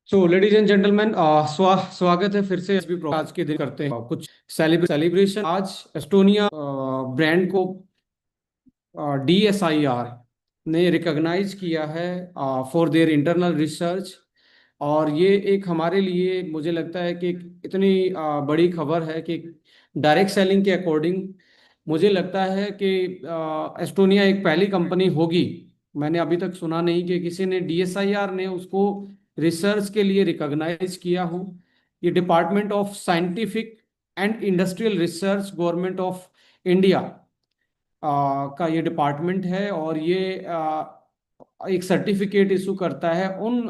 So ladies and gentleman, स्वागत है फिर से आज के दिन करते हैं कुछ सेलिब्रेशन। आज एस्टोनिया ब्रांड को DSIR ने रिकॉग्नाइज किया है फॉर देयर इंटरनल रिसर्च। और ये एक हमारे लिए मुझे लगता है कि एक इतनी बड़ी खबर है कि डायरेक्ट सेलिंग के अकॉर्डिंग मुझे लगता है कि एस्टोनिया एक पहली कंपनी होगी। मैंने अभी तक सुना नहीं कि किसी ने DSIR ने उसको रिसर्च के लिए रिकॉग्नाइज किया हो। ये department of scientific and industrial research, government of India का ये डिपार्टमेंट है। और ये एक सर्टिफिकेट इशू करता है उन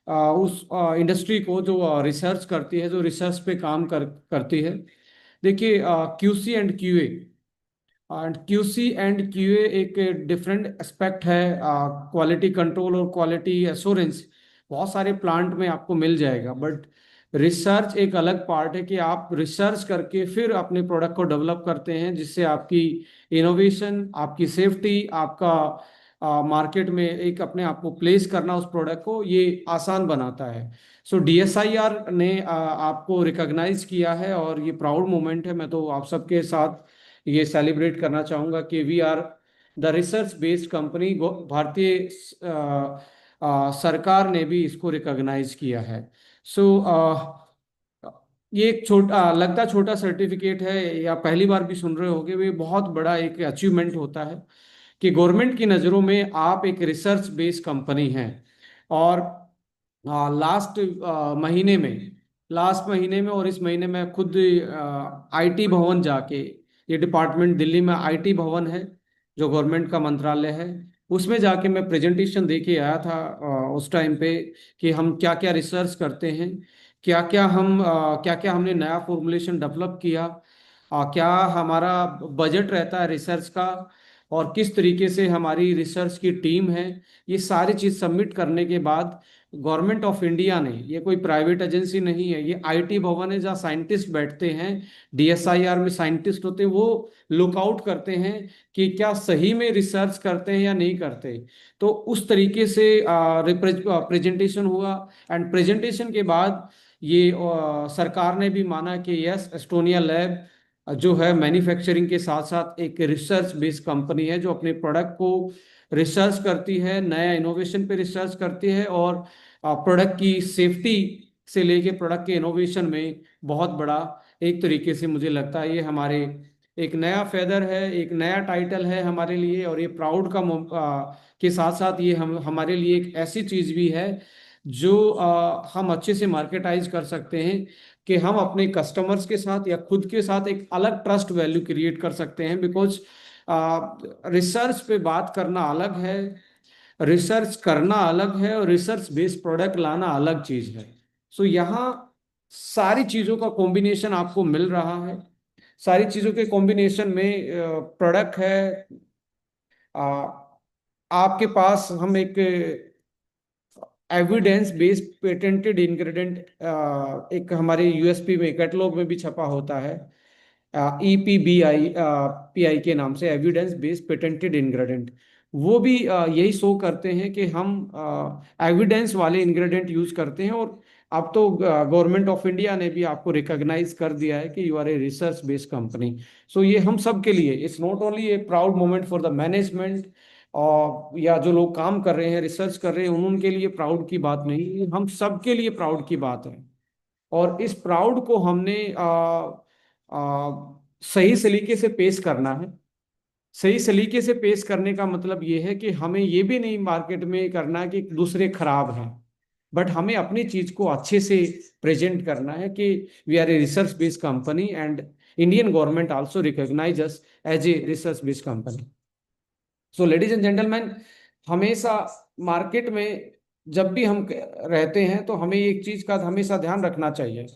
उस इंडस्ट्री को जो रिसर्च करती है, जो रिसर्च पे काम करती है। देखिए, क्यूसी एंड क्यूए एक डिफरेंट एस्पेक्ट है। क्वालिटी कंट्रोल और क्वालिटी एश्योरेंस बहुत सारे प्लांट में आपको मिल जाएगा, बट रिसर्च एक अलग पार्ट है कि आप रिसर्च करके फिर अपने प्रोडक्ट को डेवलप करते हैं, जिससे आपकी इनोवेशन, आपकी सेफ्टी, आपका मार्केट में एक अपने आप को प्लेस करना उस प्रोडक्ट को ये आसान बनाता है। सो DSIR ने आपको रिकॉग्नाइज किया है और ये प्राउड मोमेंट है। मैं तो आप सबके साथ ये सेलिब्रेट करना चाहूँगा कि we are the research based company. भारतीय सरकार ने भी इसको रिकॉग्नाइज किया है। सो ये एक छोटा लगता छोटा सर्टिफिकेट है, या पहली बार भी सुन रहे होगे, वो बहुत बड़ा एक अचीवमेंट होता है कि गवर्नमेंट की नज़रों में आप एक रिसर्च बेस्ड कंपनी हैं। और लास्ट महीने में लास्ट महीने में और इस महीने में खुद IT भवन जाके, ये डिपार्टमेंट दिल्ली में IT भवन है जो गवर्नमेंट का मंत्रालय है, उसमें जाके मैं प्रेजेंटेशन दे के आया था उस टाइम पे कि हम क्या क्या रिसर्च करते हैं, क्या क्या हमने नया फॉर्मुलेशन डेवलप किया, क्या हमारा बजट रहता है रिसर्च का, और किस तरीके से हमारी रिसर्च की टीम है। ये सारी चीज़ सबमिट करने के बाद गवर्नमेंट ऑफ इंडिया ने, ये कोई प्राइवेट एजेंसी नहीं है, ये IT भवन है जहाँ साइंटिस्ट बैठते हैं, DSIR में साइंटिस्ट होते हैं, वो लुकआउट करते हैं कि क्या सही में रिसर्च करते हैं या नहीं करते। तो उस तरीके से प्रेजेंटेशन हुआ। एंड प्रेजेंटेशन के बाद ये सरकार ने भी माना कि यस, एस्टोनिया लैब जो है मैन्युफैक्चरिंग के साथ साथ एक रिसर्च बेस्ड कंपनी है जो अपने प्रोडक्ट को रिसर्च करती है, नया इनोवेशन पे रिसर्च करती है, और प्रोडक्ट की सेफ्टी से लेके प्रोडक्ट के इनोवेशन में बहुत बड़ा एक तरीके से मुझे लगता है ये हमारे एक नया फेदर है, एक नया टाइटल है हमारे लिए। और ये प्राउड के साथ साथ ये हम हमारे लिए एक ऐसी चीज भी है जो हम अच्छे से मार्केटाइज कर सकते हैं कि हम अपने कस्टमर्स के साथ या खुद के साथ एक अलग ट्रस्ट वैल्यू क्रिएट कर सकते हैं। बिकॉज रिसर्च पे बात करना अलग है, रिसर्च करना अलग है, और रिसर्च बेस्ड प्रोडक्ट लाना अलग चीज है। सो यहाँ सारी चीजों का कॉम्बिनेशन आपको मिल रहा है। सारी चीजों के कॉम्बिनेशन में प्रोडक्ट है। आ, आपके पास हम एक एविडेंस बेस्ड पेटेंटेड इंग्रेडिएंट, एक हमारे USP में कैटलॉग में भी छपा होता है, EPBI के नाम से, एविडेंस बेस्ड पेटेंटेड इंग्रेडिएंट। वो भी यही शो करते हैं कि हम एविडेंस वाले इंग्रेडिएंट यूज करते हैं। और अब तो गवर्नमेंट ऑफ इंडिया ने भी आपको रिकॉग्नाइज कर दिया है कि you are a research based company. So ये हम सब के लिए it's not only a proud moment for the management, और या जो लोग काम कर रहे हैं, रिसर्च कर रहे हैं, उनके लिए प्राउड की बात नहीं, ये हम सब के लिए प्राउड की बात है। और इस प्राउड को हमने सही सलीके से पेश करना है। सही सलीके से पेश करने का मतलब ये है कि हमें ये भी नहीं मार्केट में करना कि दूसरे खराब हैं, बट हमें अपनी चीज को अच्छे से प्रेजेंट करना है कि we are a research based company and Indian government also recognise us as a research based company. So ladies and gentleman, हमेशा मार्केट में जब भी हम रहते हैं तो हमें एक चीज का हमेशा ध्यान रखना चाहिए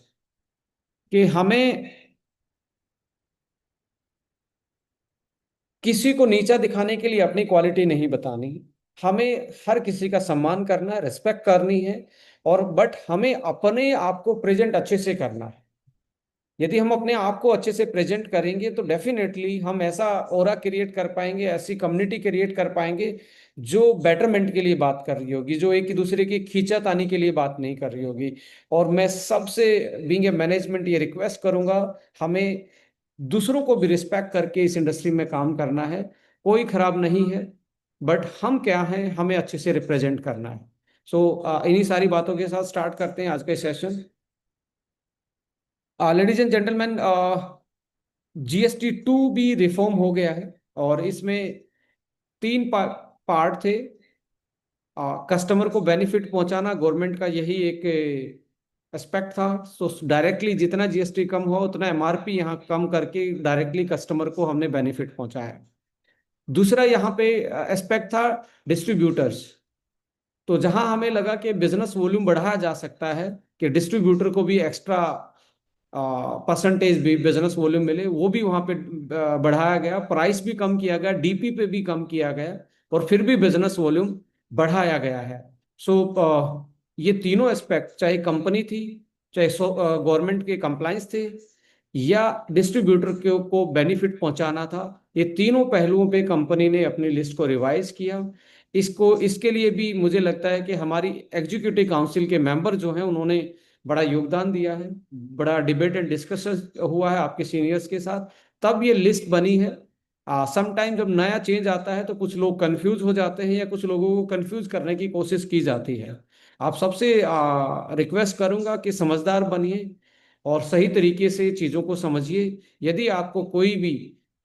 कि हमें किसी को नीचा दिखाने के लिए अपनी क्वालिटी नहीं बतानी। हमें हर किसी का सम्मान करना है, रिस्पेक्ट करनी है, और बट हमें अपने आप को प्रेजेंट अच्छे से करना है। यदि हम अपने आप को अच्छे से प्रेजेंट करेंगे तो डेफिनेटली हम ऐसा ऑरा क्रिएट कर पाएंगे, ऐसी कम्युनिटी क्रिएट कर पाएंगे जो बेटरमेंट के लिए बात कर रही होगी, जो एक दूसरे की खींचातानी के लिए बात नहीं कर रही होगी। और मैं सबसे बीइंग ए मैनेजमेंट ये रिक्वेस्ट करूंगा, हमें दूसरों को भी रिस्पेक्ट करके इस इंडस्ट्री में काम करना है। कोई खराब नहीं है, बट हम क्या हैं, हमें अच्छे से रिप्रेजेंट करना है। सो इन्हीं सारी बातों के साथ स्टार्ट करते हैं आज का session. Ladies and gentleman, GST 2 भी रिफॉर्म हो गया है, और इसमें तीन पार्ट थे। कस्टमर को बेनिफिट पहुंचाना गवर्नमेंट का यही एक एस्पेक्ट था। तो डायरेक्टली जितना GST कम हुआ उतना MRP यहाँ कम करके डायरेक्टली कस्टमर को हमने बेनिफिट पहुंचाया। दूसरा यहाँ पे एस्पेक्ट था डिस्ट्रीब्यूटर्स। तो जहां हमें लगा कि बिजनेस वॉल्यूम बढ़ाया जा सकता है, कि डिस्ट्रीब्यूटर को भी एक्स्ट्रा परसेंटेज भी बिजनेस वॉल्यूम मिले, वो भी वहां पे बढ़ाया गया, प्राइस भी कम किया गया, DP पे भी कम किया गया, और फिर भी बिजनेस वॉल्यूम बढ़ाया गया है। सो ये तीनों एस्पेक्ट, चाहे कंपनी थी, चाहे गवर्नमेंट के कंप्लाइंस थे, या डिस्ट्रीब्यूटर को बेनिफिट पहुंचाना था, ये तीनों पहलुओं पे कंपनी ने अपनी लिस्ट को रिवाइज किया। इसको इसके लिए भी मुझे लगता है कि हमारी एग्जीक्यूटिव काउंसिल के मेंबर जो हैं उन्होंने बड़ा योगदान दिया है। बड़ा डिबेट एंड डिस्कशन हुआ है आपके सीनियर्स के साथ, तब ये लिस्ट बनी है। समटाइम जब नया चेंज आता है तो कुछ लोग कंफ्यूज हो जाते हैं, या कुछ लोगों को कंफ्यूज करने की कोशिश की जाती है। आप सबसे रिक्वेस्ट करूंगा कि समझदार बनिए और सही तरीके से चीज़ों को समझिए। यदि आपको कोई भी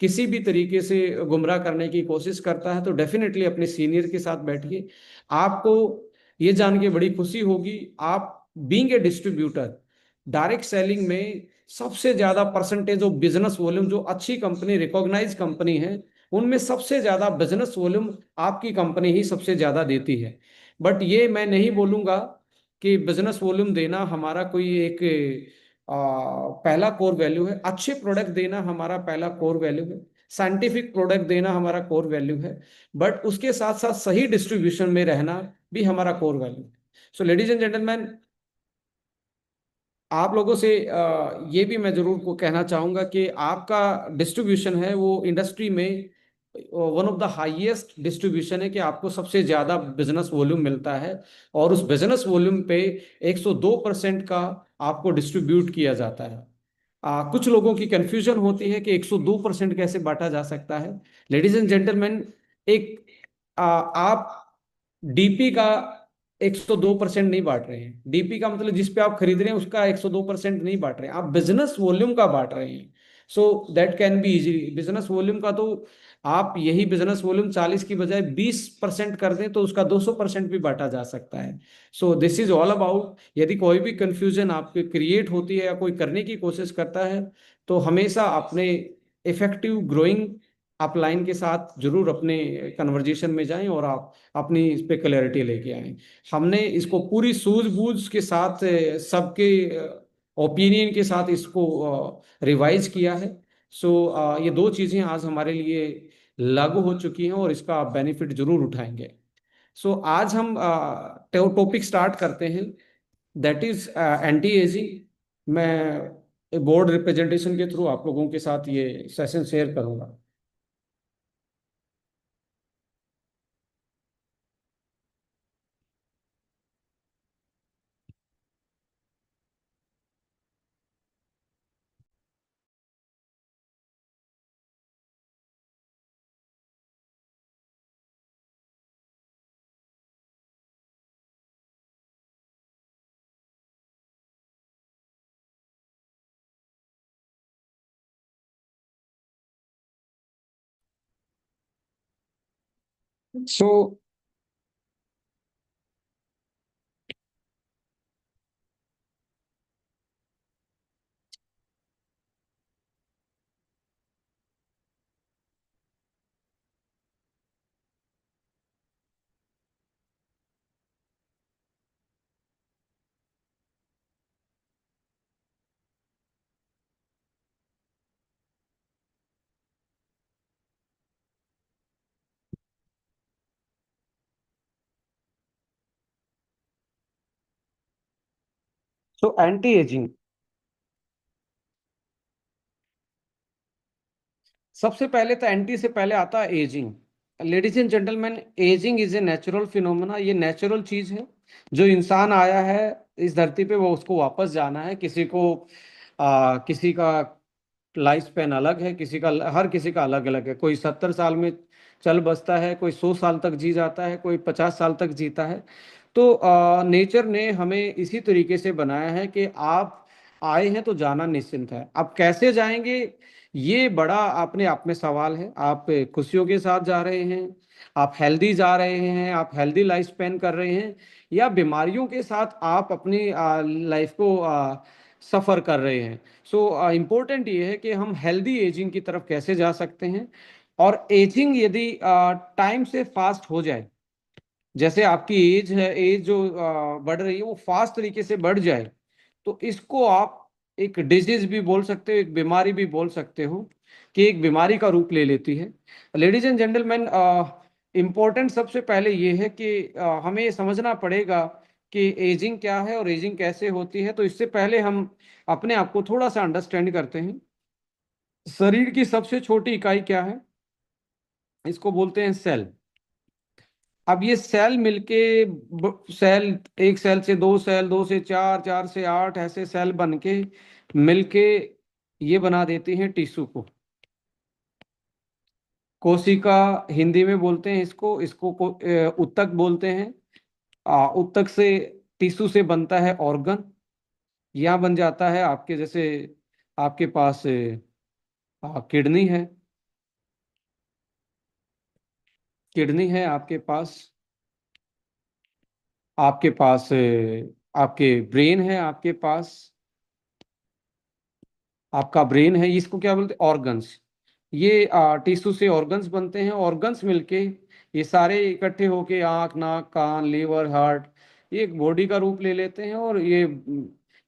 किसी भी तरीके से गुमराह करने की कोशिश करता है तो डेफिनेटली अपने सीनियर के साथ बैठिए। आपको ये जान के बड़ी खुशी होगी, आप being a distributor direct selling में सबसे ज्यादा परसेंटेज ऑफ बिजनेस वॉल्यूम, जो अच्छी कंपनी, रिकॉग्नाइज कंपनी है, उनमें सबसे ज्यादा बिजनेस वॉल्यूम आपकी कंपनी ही सबसे ज्यादा देती है। बट ये मैं नहीं बोलूंगा कि बिजनेस वॉल्यूम देना हमारा कोई एक पहला कोर वैल्यू है। अच्छे प्रोडक्ट देना हमारा पहला कोर वैल्यू है, साइंटिफिक प्रोडक्ट देना हमारा कोर वैल्यू है, बट उसके साथ साथ सही डिस्ट्रीब्यूशन में रहना भी हमारा कोर वैल्यू है। सो लेडीज एंड जेंटलमैन, आप लोगों से ये भी मैं जरूर को कहना चाहूंगा कि आपका डिस्ट्रीब्यूशन है वो इंडस्ट्री में one of the highest distribution है, कि आपको सबसे ज्यादा बिजनेस वॉल्यूम मिलता है, और उस बिजनेस वॉल्यूम पे 102% का आपको डिस्ट्रीब्यूट किया जाता है। कुछ लोगों की कंफ्यूजन होती है कि 102% कैसे बांटा जा सकता है। लेडीज एंड जेंटलमैन, एक आप DP का 102% नहीं बांट रहे हैं। DP का मतलब जिस पे आप खरीद रहे हैं उसका 102% नहीं बांट रहे हैं, आप बिजनेस वॉल्यूम का बांट रहे हैं। So that can be easy business volume का। तो आप यही बिजनेस वॉल्यूम 40 की बजाय 20% कर दें तो उसका 200% भी बांटा जा सकता है। So this is all about, यदि कोई भी कंफ्यूजन आपके क्रिएट होती है या कोई करने की कोशिश करता है, तो हमेशा अपने इफेक्टिव ग्रोइंग अपलाइन के साथ जरूर अपने कन्वर्जेशन में जाएं, और आप अपनी इस पे क्लैरिटी लेके आए। हमने इसको पूरी सूझबूझ के साथ सबके ओपिनियन के साथ इसको रिवाइज किया है। सो ये दो चीजें आज हमारे लिए लागू हो चुकी हैं, और इसका आप बेनिफिट जरूर उठाएंगे। सो आज हम टॉपिक स्टार्ट करते हैं, दैट इज एंटी एजिंग। मैं बोर्ड रिप्रेजेंटेशन के थ्रू आप लोगों के साथ ये सेशन शेयर करूंगा। सो एंटी एजिंग, सबसे पहले तो एंटी से पहले आता है ageing. Ladies and gentleman, ageing is a natural phenomena, ये नेचुरल चीज है। जो इंसान आया है इस धरती पे वो उसको वापस जाना है। किसी का लाइफ स्पैन अलग है, हर किसी का अलग अलग है। कोई 70 साल में चल बसता है, कोई 100 साल तक जी जाता है, कोई 50 साल तक जीता है। तो नेचर ने हमें इसी तरीके से बनाया है कि आप आए हैं तो जाना निश्चिंत है। अब कैसे जाएंगे, ये बड़ा अपने आप में सवाल है। आप खुशियों के साथ जा रहे हैं, आप हेल्दी जा रहे हैं, आप हेल्दी लाइफ स्पेन कर रहे हैं, या बीमारियों के साथ आप अपनी लाइफ को सफर कर रहे हैं। सो इम्पोर्टेंट ये है कि हम हेल्दी एजिंग की तरफ कैसे जा सकते हैं। और एजिंग यदि टाइम से फास्ट हो जाए, जैसे आपकी एज है, एज जो बढ़ रही है वो फास्ट तरीके से बढ़ जाए, तो इसको आप एक डिजीज भी बोल सकते हो, एक बीमारी भी बोल सकते हो, कि एक बीमारी का रूप ले लेती है। लेडीज एंड जेंटलमैन, इम्पोर्टेंट सबसे पहले ये है कि हमें ये समझना पड़ेगा कि एजिंग क्या है और एजिंग कैसे होती है। तो इससे पहले हम अपने आप को थोड़ा सा अंडरस्टैंड करते हैं। शरीर की सबसे छोटी इकाई क्या है? इसको बोलते हैं सेल। अब ये सेल मिलके सेल, एक सेल से दो सेल, दो से चार, चार से आठ, ऐसे सेल बन के मिलके ये बना देती हैं टिश्यू को। कोशिका हिंदी में बोलते हैं इसको, उत्तक बोलते हैं। उत्तक से, टिश्यू से बनता है ऑर्गन। यहाँ बन जाता है आपके जैसे, आपके पास किडनी है, किडनी है आपके पास, आपके पास आपके ब्रेन है, आपके पास आपका ब्रेन है। इसको क्या बोलते हैं? ऑर्गन्स। ये टिश्यू से ऑर्गन्स बनते हैं। ऑर्गन्स मिलके ये सारे इकट्ठे होके आंख, नाक, कान, लीवर, हार्ट, ये एक बॉडी का रूप ले लेते हैं। और ये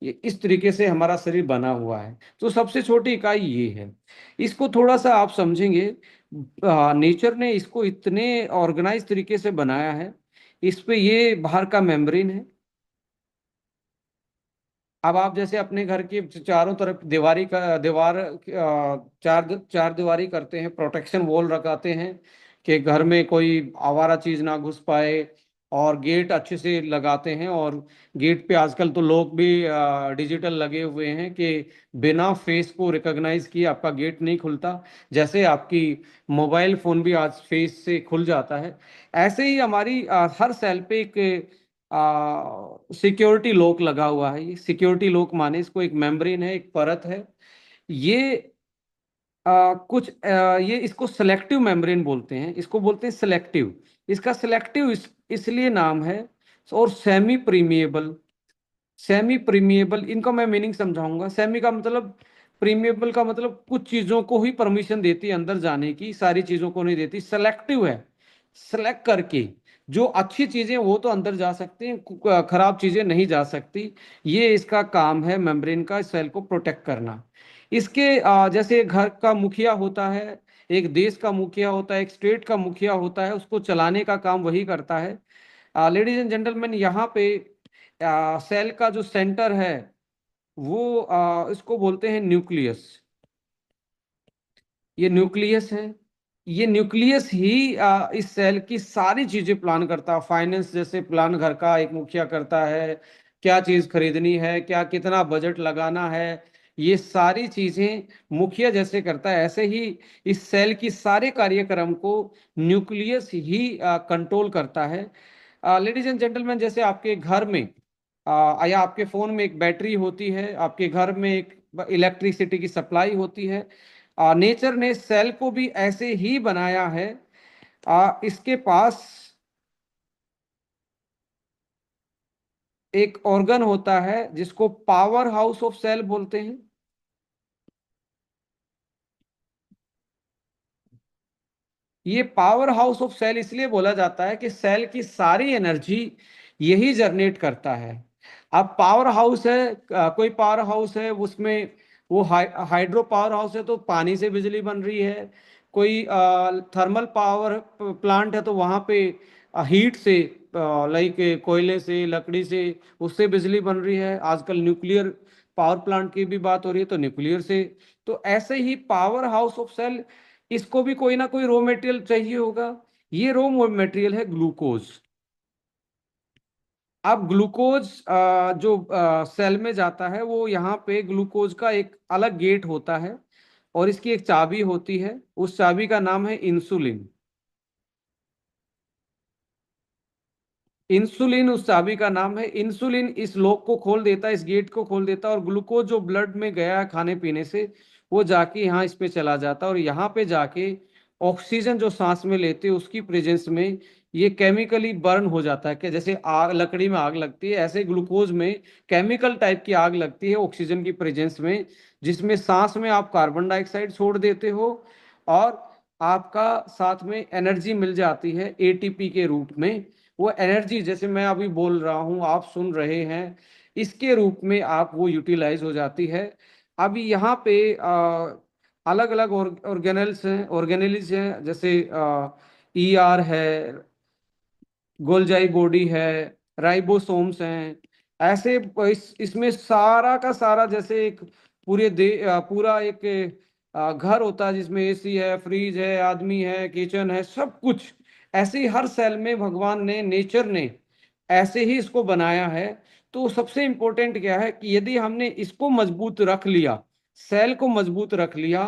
इस तरीके से हमारा शरीर बना हुआ है। तो सबसे छोटी इकाई ये है। इसको थोड़ा सा आप समझेंगे, नेचर ने इसको इतने ऑर्गेनाइज तरीके से बनाया है। इस पे ये बाहर का मेम्ब्रेन है। अब आप जैसे अपने घर के चारों तरफ चार चार दीवारी करते हैं, प्रोटेक्शन वॉल लगाते हैं कि घर में कोई आवारा चीज ना घुस पाए, और गेट अच्छे से लगाते हैं। और गेट पे आजकल तो लोग भी डिजिटल लगे हुए हैं कि बिना फेस को रिकॉग्नाइज किए आपका गेट नहीं खुलता। जैसे आपकी मोबाइल फोन भी आज फेस से खुल जाता है, ऐसे ही हमारी हर सेल पे एक सिक्योरिटी लॉक लगा हुआ है। ये सिक्योरिटी लॉक माने इसको एक मेम्ब्रेन है, एक परत है। ये ये इसको सेलेक्टिव मेम्ब्रेन बोलते हैं, इसको बोलते हैं सेलेक्टिव। इसका सेलेक्टिव इसलिए नाम है। और सेमी प्रीमिएबल, सेमी प्रीमिएबल इनका मैं मीनिंग समझाऊंगा। सेमी का मतलब, प्रीमिएबल का मतलब कुछ चीजों को ही परमिशन देती है अंदर जाने की, सारी चीजों को नहीं देती। सेलेक्टिव है, सेलेक्ट करके जो अच्छी चीजें वो तो अंदर जा सकती हैं, खराब चीजें नहीं जा सकती। ये इसका काम है मेम्ब्रेन का, सेल को प्रोटेक्ट करना। इसके जैसे एक घर का मुखिया होता है, एक देश का मुखिया होता है, एक स्टेट का मुखिया होता है, उसको चलाने का काम वही करता है। लेडीज एंड जेंटलमैन, यहाँ पे सेल का जो सेंटर है वो इसको बोलते हैं न्यूक्लियस। ये न्यूक्लियस है। ये न्यूक्लियस ही इस सेल की सारी चीजें प्लान करता है। फाइनेंस जैसे प्लान घर का एक मुखिया करता है, क्या चीज खरीदनी है, क्या कितना बजट लगाना है, ये सारी चीजें मुखिया जैसे करता है। ऐसे ही इस सेल की सारे कार्यक्रम को न्यूक्लियस ही कंट्रोल करता है। लेडीज एंड जेंटलमैन, जैसे आपके घर में या आपके फोन में एक बैटरी होती है, आपके घर में एक इलेक्ट्रिसिटी की सप्लाई होती है, नेचर ने सेल को भी ऐसे ही बनाया है। इसके पास एक ऑर्गन होता है जिसको पावर हाउस ऑफ सेल बोलते हैं। ये पावर हाउस ऑफ सेल इसलिए बोला जाता है कि सेल की सारी एनर्जी यही जनरेट करता है। अब पावर हाउस है, कोई पावर हाउस है उसमें वो हाइड्रो पावर हाउस है तो पानी से बिजली बन रही है। कोई थर्मल पावर प्लांट है तो वहां पे हीट से, लाइक कोयले से, लकड़ी से, उससे बिजली बन रही है। आजकल न्यूक्लियर पावर प्लांट की भी बात हो रही है तो न्यूक्लियर से। तो ऐसे ही पावर हाउस ऑफ सेल इसको भी कोई ना कोई रॉ मटेरियल चाहिए होगा। ये रॉ मटेरियल है ग्लूकोज। अब ग्लूकोज जो सेल में जाता है, वो यहाँ पे ग्लूकोज का एक अलग गेट होता है, और इसकी एक चाबी होती है, उस चाबी का नाम है इंसुलिन। इंसुलिन उस चाबी का नाम है। इंसुलिन इस लॉक को खोल देता है, इस गेट को खोल देता है, और ग्लूकोज जो ब्लड में गया है खाने पीने से, वो जाके यहाँ इस पे चला जाता है, और यहाँ पे जाके ऑक्सीजन जो सांस में लेते हैं उसकी प्रेजेंस में ये केमिकली बर्न हो जाता है, कि जैसे आग, लकड़ी में आग लगती है, ऐसे ग्लूकोज में केमिकल टाइप की आग लगती है ऑक्सीजन की प्रेजेंस में, जिसमें सांस में आप कार्बन डाइऑक्साइड छोड़ देते हो, और आपका साथ में एनर्जी मिल जाती है एटीपी के रूप में। वो एनर्जी जैसे मैं अभी बोल रहा हूं, आप सुन रहे हैं, इसके रूप में आप वो यूटिलाइज हो जाती है। अभी यहाँ पे अलग अलग ऑर्गेनेल्स हैं, जैसे ईआर है, गोल्जाई बॉडी है, राइबोसोम्स हैं, ऐसे इसमें सारा का सारा जैसे एक पूरा एक घर होता है, जिसमें एसी है, फ्रिज है, आदमी है, किचन है, सब कुछ ऐसे ही हर सेल में भगवान ने, नेचर ने ऐसे ही इसको बनाया है। तो सबसे इंपॉर्टेंट क्या है कि यदि हमने इसको मजबूत रख लिया, सेल को मजबूत रख लिया,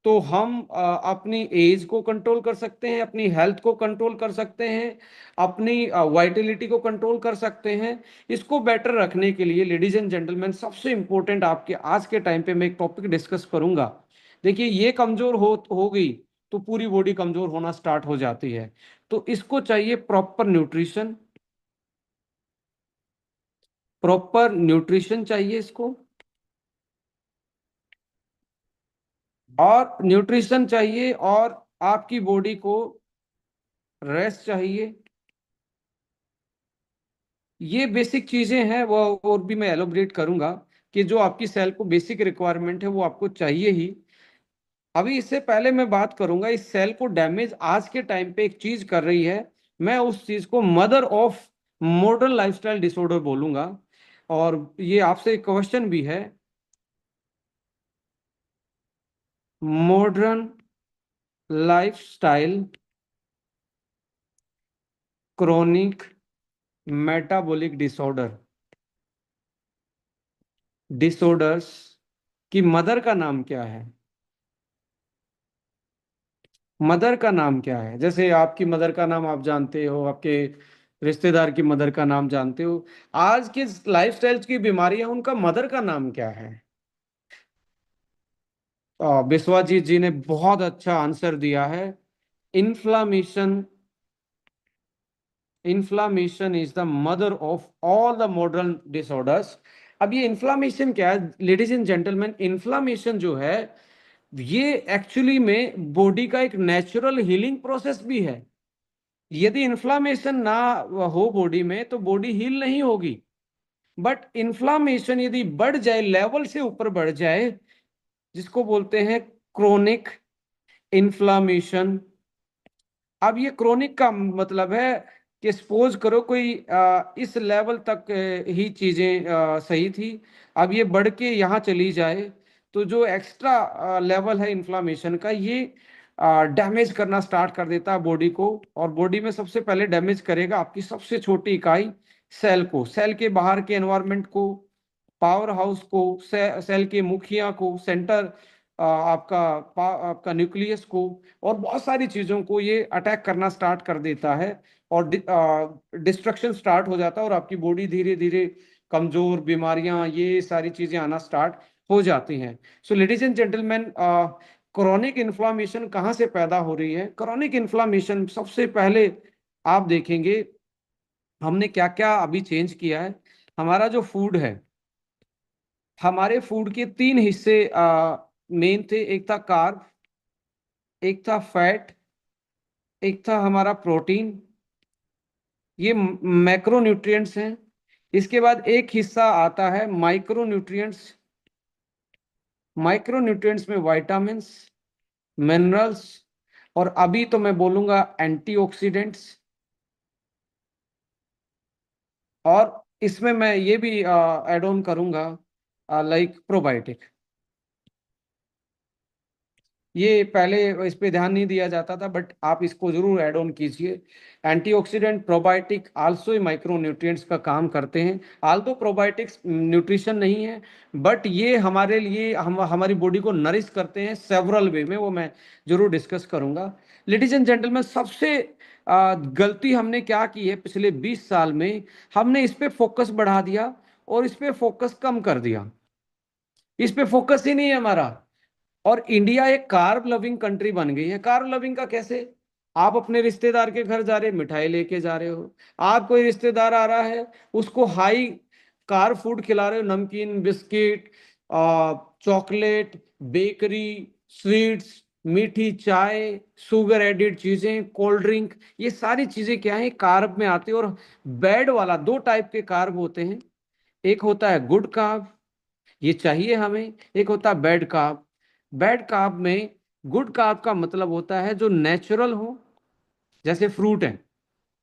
तो हम अपनी एज को कंट्रोल कर सकते हैं, अपनी हेल्थ को कंट्रोल कर सकते हैं, अपनी वाइटलिटी को कंट्रोल कर सकते हैं। इसको बेटर रखने के लिए लेडीज एंड जेंटलमैन, सबसे इंपॉर्टेंट आपके आज के टाइम पे मैं एक टॉपिक डिस्कस करूंगा। देखिए, ये कमजोर हो गई तो पूरी बॉडी कमजोर होना स्टार्ट हो जाती है। तो इसको चाहिए प्रॉपर न्यूट्रिशन, प्रॉपर न्यूट्रिशन चाहिए इसको, और न्यूट्रिशन चाहिए, और आपकी बॉडी को रेस्ट चाहिए। ये बेसिक चीजें हैं, वो और भी मैं एलोबरेट करूंगा कि जो आपकी सेल को बेसिक रिक्वायरमेंट है वो आपको चाहिए ही। अभी इससे पहले मैं बात करूंगा, इस सेल को डैमेज आज के टाइम पे एक चीज कर रही है, मैं उस चीज को mother of modern lifestyle disorder बोलूंगा। और ये आपसे एक क्वेश्चन भी है, modern lifestyle chronic metabolic disorder, disorders की मदर का नाम क्या है? मदर का नाम क्या है? जैसे आपकी मदर का नाम आप जानते हो, आपके रिश्तेदार की मदर का नाम जानते हो, आज के लाइफस्टाइल की बीमारियां, उनका मदर का नाम क्या है? बिस्वाजीत जी ने बहुत अच्छा आंसर दिया है। Inflammation, inflammation is the mother of all the modern disorders. अब ये इन्फ्लामेशन क्या है लेडीज एंड जेंटलमैन? इन्फ्लामेशन जो है, ये एक्चुअली में बॉडी का एक नेचुरल हीलिंग प्रोसेस भी है। यदि इन्फ्लामेशन ना हो बॉडी में तो बॉडी हील नहीं होगी। बट इन्फ्लामेशन यदि बढ़ जाए, लेवल से ऊपर बढ़ जाए, जिसको बोलते हैं क्रोनिक इन्फ्लामेशन। अब ये क्रोनिक का मतलब है कि सपोज करो कोई इस लेवल तक ही चीजें सही थी, अब ये बढ़ के यहाँ चली जाए, तो जो एक्स्ट्रा लेवल है इन्फ्लामेशन का, ये डैमेज करना स्टार्ट कर देता है बॉडी को। और बॉडी में सबसे पहले डैमेज करेगा आपकी सबसे छोटी इकाई, सेल को, सेल के बाहर के एनवायरनमेंट को, पावर हाउस को, सेल के मुखिया को, सेंटर आपका न्यूक्लियस को, और बहुत सारी चीजों को ये अटैक करना स्टार्ट कर देता है, और डिस्ट्रक्शन स्टार्ट हो जाता है, और आपकी बॉडी धीरे धीरे कमजोर, बीमारियां, ये सारी चीजें आना स्टार्ट हो जाती हैं। सो ladies and gentleman, chronic inflammation कहाँ से पैदा हो रही है? क्रोनिक इन्फ्लामेशन सबसे पहले आप देखेंगे हमने क्या क्या अभी चेंज किया है। हमारा जो फूड है, हमारे फूड के तीन हिस्से मेन थे। एक था कार्ब, एक था फैट, एक था हमारा प्रोटीन। ये मैक्रो न्यूट्रिएंट्स हैं। इसके बाद एक हिस्सा आता है माइक्रो न्यूट्रिएंट्स। माइक्रो न्यूट्रिएंट्स में विटामिन्स, मिनरल्स, और अभी तो मैं बोलूंगा एंटीऑक्सीडेंट्स। और इसमें मैं ये भी ऐड ऑन करूंगा लाइक प्रोबायोटिक। ये पहले इस पे ध्यान नहीं दिया जाता था, बट आप इसको जरूर ऐड ऑन कीजिए। Antioxidant, probiotic also micro nutrients का काम करते हैं। आल्दो प्रोबायोटिक्स न्यूट्रिशन नहीं है, बट ये हमारे लिए हमारी बॉडी को नरिश करते हैं सेवरल वे में, वो मैं जरूर डिस्कस करूंगा। लेडीज एंड जेंटलमैन, सबसे गलती हमने क्या की है पिछले 20 साल में, हमने इस पे फोकस बढ़ा दिया और इस पे फोकस कम कर दिया। इस पे फोकस ही नहीं है हमारा। और इंडिया एक कार्ब लविंग कंट्री बन गई है। कार्ब लविंग का कैसे? आप अपने रिश्तेदार के घर जा रहे, मिठाई लेके जा रहे हो, आप कोई रिश्तेदार आ रहा है, उसको हाई कार्ब फूड खिला रहे हो, नमकीन, बिस्किट, चॉकलेट, बेकरी, स्वीट्स, मीठी चाय, शुगर एडेड चीजें, कोल्ड ड्रिंक, ये सारी चीजें क्या है, कार्ब में आती है। और बैड वाला, दो टाइप के कार्ब होते हैं। एक होता है गुड कार्ब, ये चाहिए हमें। एक होता है बैड कार्ब। बैड कार्ब में, गुड कार्ब का मतलब होता है जो नेचुरल हो, जैसे फ्रूट है,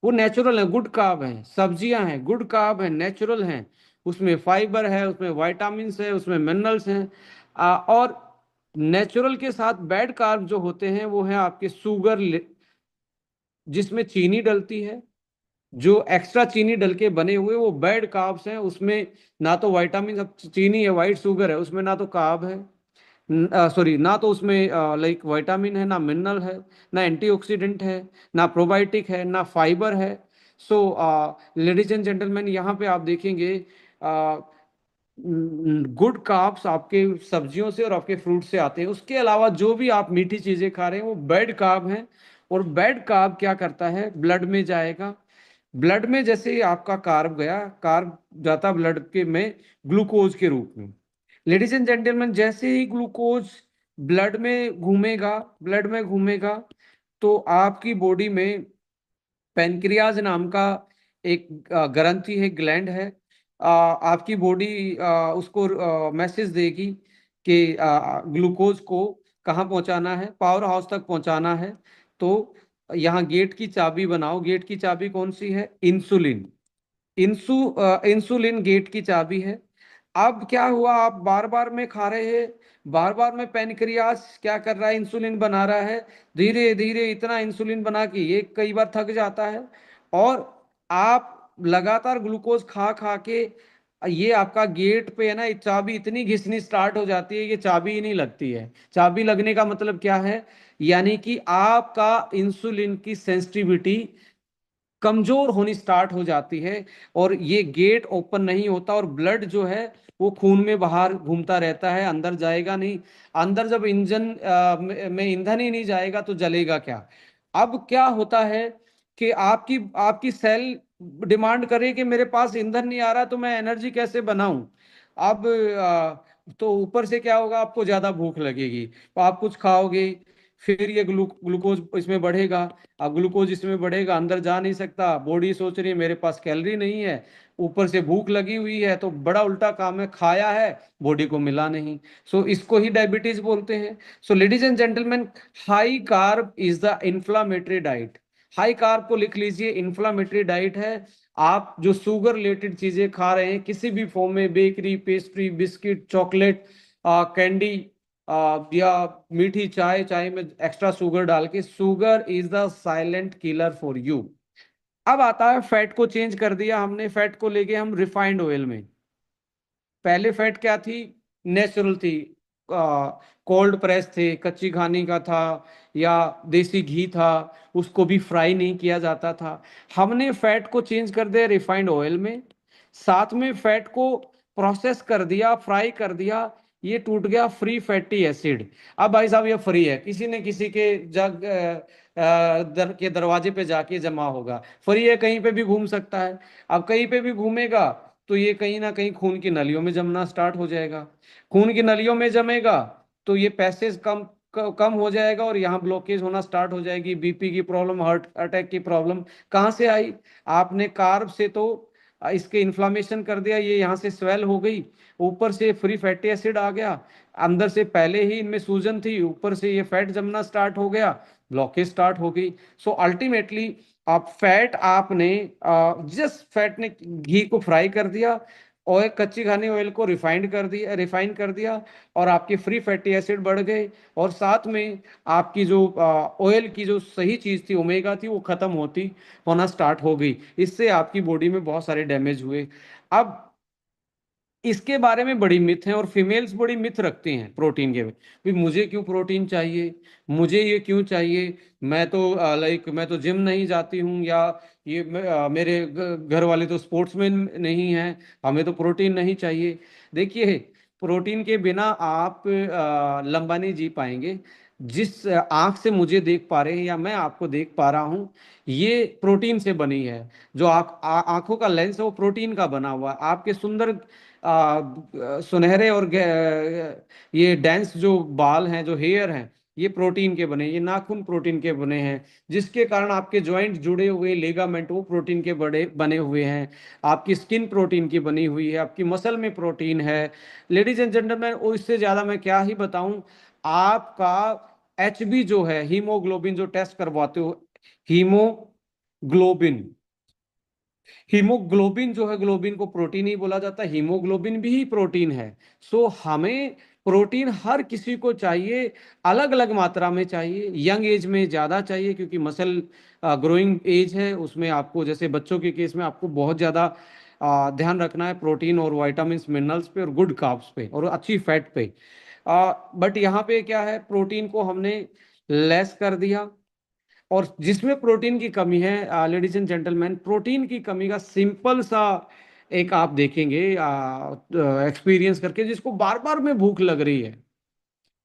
वो नेचुरल है, गुड कार्ब है। सब्जियां हैं, गुड कार्ब है, नेचुरल हैं, उसमें फाइबर है, उसमें वाइटामिन है, उसमें मिनरल्स हैं। और नेचुरल के साथ बैड कार्ब जो होते हैं वो है आपके शुगर, जिसमें चीनी डलती है, जो एक्स्ट्रा चीनी डल के बने हुए वो बैड कार्ब्स हैं। उसमें ना तो विटामिन, अब चीनी है, वाइट शुगर है, उसमें ना तो कार्ब है, सॉरी, ना तो उसमें लाइक विटामिन है, ना मिनरल है, ना एंटीऑक्सीडेंट है, ना प्रोबायोटिक है, ना फाइबर है। सो लेडीज एंड जेंटलमैन, यहाँ पे आप देखेंगे गुड कार्ब्स आपके सब्जियों से और आपके फ्रूट से आते हैं। उसके अलावा जो भी आप मीठी चीजें खा रहे हैं वो बैड कार्ब हैं। और बैड कार्ब क्या करता है, ब्लड में जाएगा। ब्लड में जैसे ही आपका कार्ब गया, कार्ब जाता ब्लड के में ग्लूकोज के रूप में। लेडीज एंड जेंटलमैन, जैसे ही ग्लूकोज ब्लड में घूमेगा, तो आपकी बॉडी में पेनक्रियाज नाम का एक ग्रंथि है, ग्लैंड है, आपकी बॉडी उसको मैसेज देगी कि ग्लूकोज को कहाँ पहुंचाना है, पावर हाउस तक पहुंचाना है। तो यहाँ गेट की चाबी बनाओ। गेट की चाबी कौन सी है? इंसुलिन। इंसुलिन गेट की चाबी है। अब क्या हुआ, आप बार बार में खा रहे हैं, बार बार में पेनक्रियास क्या कर रहा है, इंसुलिन बना रहा है। धीरे धीरे इतना इंसुलिन बना कि ये कई बार थक जाता है। और आप लगातार ग्लूकोज खा खा के, ये आपका गेट पे है ना, ये चाबी इतनी घिसनी स्टार्ट हो जाती है, ये चाबी ही नहीं लगती है। चाबी लगने का मतलब क्या है? यानी कि आपका इंसुलिन की सेंसिटिविटी कमजोर होनी स्टार्ट हो जाती है, और ये गेट ओपन नहीं होता, और ब्लड जो है वो खून में बाहर घूमता रहता है, अंदर जाएगा नहीं। अंदर जब इंजन में ईंधन ही नहीं जाएगा तो जलेगा क्या? अब क्या होता है कि आपकी आपकी सेल डिमांड करे कि मेरे पास ईंधन नहीं आ रहा, तो मैं एनर्जी कैसे बनाऊं? अब तो ऊपर से क्या होगा, आपको ज्यादा भूख लगेगी, तो आप कुछ खाओगे, फिर ये ग्लूकोज इसमें बढ़ेगा। अब ग्लूकोज इसमें बढ़ेगा, अंदर जा नहीं सकता, बॉडी सोच रही है मेरे पास कैलोरी नहीं है, ऊपर से भूख लगी हुई है, तो बड़ा उल्टा काम है, खाया है, बॉडी को मिला नहीं। सो इसको ही डायबिटीज बोलते हैं। सो ladies and gentleman, high carb is the inflammatory diet. High carb को लिख लीजिए, इन्फ्लामेटरी डाइट है। आप जो शुगर रिलेटेड चीजें खा रहे हैं किसी भी फॉर्म में, bakery, pastry, biscuit, chocolate, candy, या मीठी चाय, चाय में एक्स्ट्रा शुगर डाल के, sugar is the silent killer for you. अब आता है, फैट को चेंज कर दिया हमने, फैट को लेके हम रिफाइंड ऑयल में। पहले फैट क्या थी? नेचुरल थी, कोल्ड प्रेस थे, कच्ची घानी का था, या देसी घी था, उसको भी फ्राई नहीं किया जाता था। हमने फैट को चेंज कर दिया रिफाइंड ऑयल में, साथ में फैट को प्रोसेस कर दिया, फ्राई कर दिया, ये टूट गया फ्री फैटी एसिड। अब भाई साहब ये फ्री है, किसी ने किसी के जग के दरवाजे पे जाके जमा होगा, फ्री है, कहीं पे भी घूम सकता है। अब कहीं पे भी घूमेगा तो ये कहीं ना कहीं खून की नलियों में जमना स्टार्ट हो जाएगा। खून की नलियों में जमेगा तो ये पैसेज कम हो जाएगा, और यहाँ ब्लॉकेज होना स्टार्ट हो जाएगी, बीपी की प्रॉब्लम, हार्ट अटैक की प्रॉब्लम। कहाँ से आई? आपने कार्ब से तो इसके इन्फ्लामेशन कर दिया, ये यहाँ से स्वेल हो गई, ऊपर से फ्री फैटी एसिड आ गया, अंदर से पहले ही इनमें सूजन थी, ऊपर से ये फैट जमना स्टार्ट हो गया, ब्लॉकेज स्टार्ट हो गई। सो अल्टीमेटली आप फैट, आपने जिस फैट ने घी को फ्राई कर दिया, ऑयल, कच्ची घानी ऑयल को रिफाइन कर दिया, और आपके फ्री फैटी एसिड बढ़ गए, और साथ में आपकी जो ऑयल की जो सही चीज थी, ओमेगा थी, वो खत्म होना स्टार्ट हो गई। इससे आपकी बॉडी में बहुत सारे डैमेज हुए। अब इसके बारे में बड़ी मिथ है, और फीमेल्स बड़ी मिथ रखती हैं प्रोटीन के भी, मुझे क्यों प्रोटीन चाहिए, मुझे ये क्यों चाहिए, मैं तो लाइक मैं तो जिम नहीं जाती हूँ, या मेरे घर वाले तो स्पोर्ट्समैन नहीं हैं, हमें तो प्रोटीन नहीं चाहिए। देखिए, प्रोटीन के बिना आप लंबा नहीं जी पाएंगे। जिस आंख से मुझे देख पा रहे हैं, या मैं आपको देख पा रहा हूँ, ये प्रोटीन से बनी है। जो आंखों का लेंस है वो प्रोटीन का बना हुआ है। आपके सुंदर सुनहरे और ये डेंस जो बाल हैं, जो हेयर हैं, ये प्रोटीन के बने, ये नाखून प्रोटीन के बने हैं, जिसके कारण आपके जॉइंट जुड़े हुए लेगामेंट वो प्रोटीन के बड़े बने हुए हैं। आपकी स्किन प्रोटीन की बनी हुई है, आपकी मसल में प्रोटीन है। लेडीज एंड जेंटलमैन, और इससे ज्यादा मैं क्या ही बताऊं। आपका एचबी जो है, हीमोग्लोबिन जो टेस्ट करवाते हो, हीमोग्लोबिन, हीमोग्लोबिन जो है, ग्लोबिन को प्रोटीन ही बोला जाता है, हीमोग्लोबिन भी ही प्रोटीन है। सो हमें प्रोटीन हर किसी को चाहिए, अलग अलग मात्रा में चाहिए। यंग एज में ज़्यादा चाहिए, क्योंकि मसल ग्रोइंग एज है, उसमें आपको, जैसे बच्चों के केस में, आपको बहुत ज़्यादा ध्यान रखना है प्रोटीन और विटामिन मिनरल्स पे, और गुड कार्ब्स पे, और अच्छी फैट पे। बट यहाँ पे क्या है, प्रोटीन को हमने लेस कर दिया। और जिसमें प्रोटीन की कमी है, लेडीज एंड जेंटलमैन, प्रोटीन की कमी का सिंपल सा एक आप देखेंगे एक्सपीरियंस करके, जिसको बार बार में भूख लग रही है,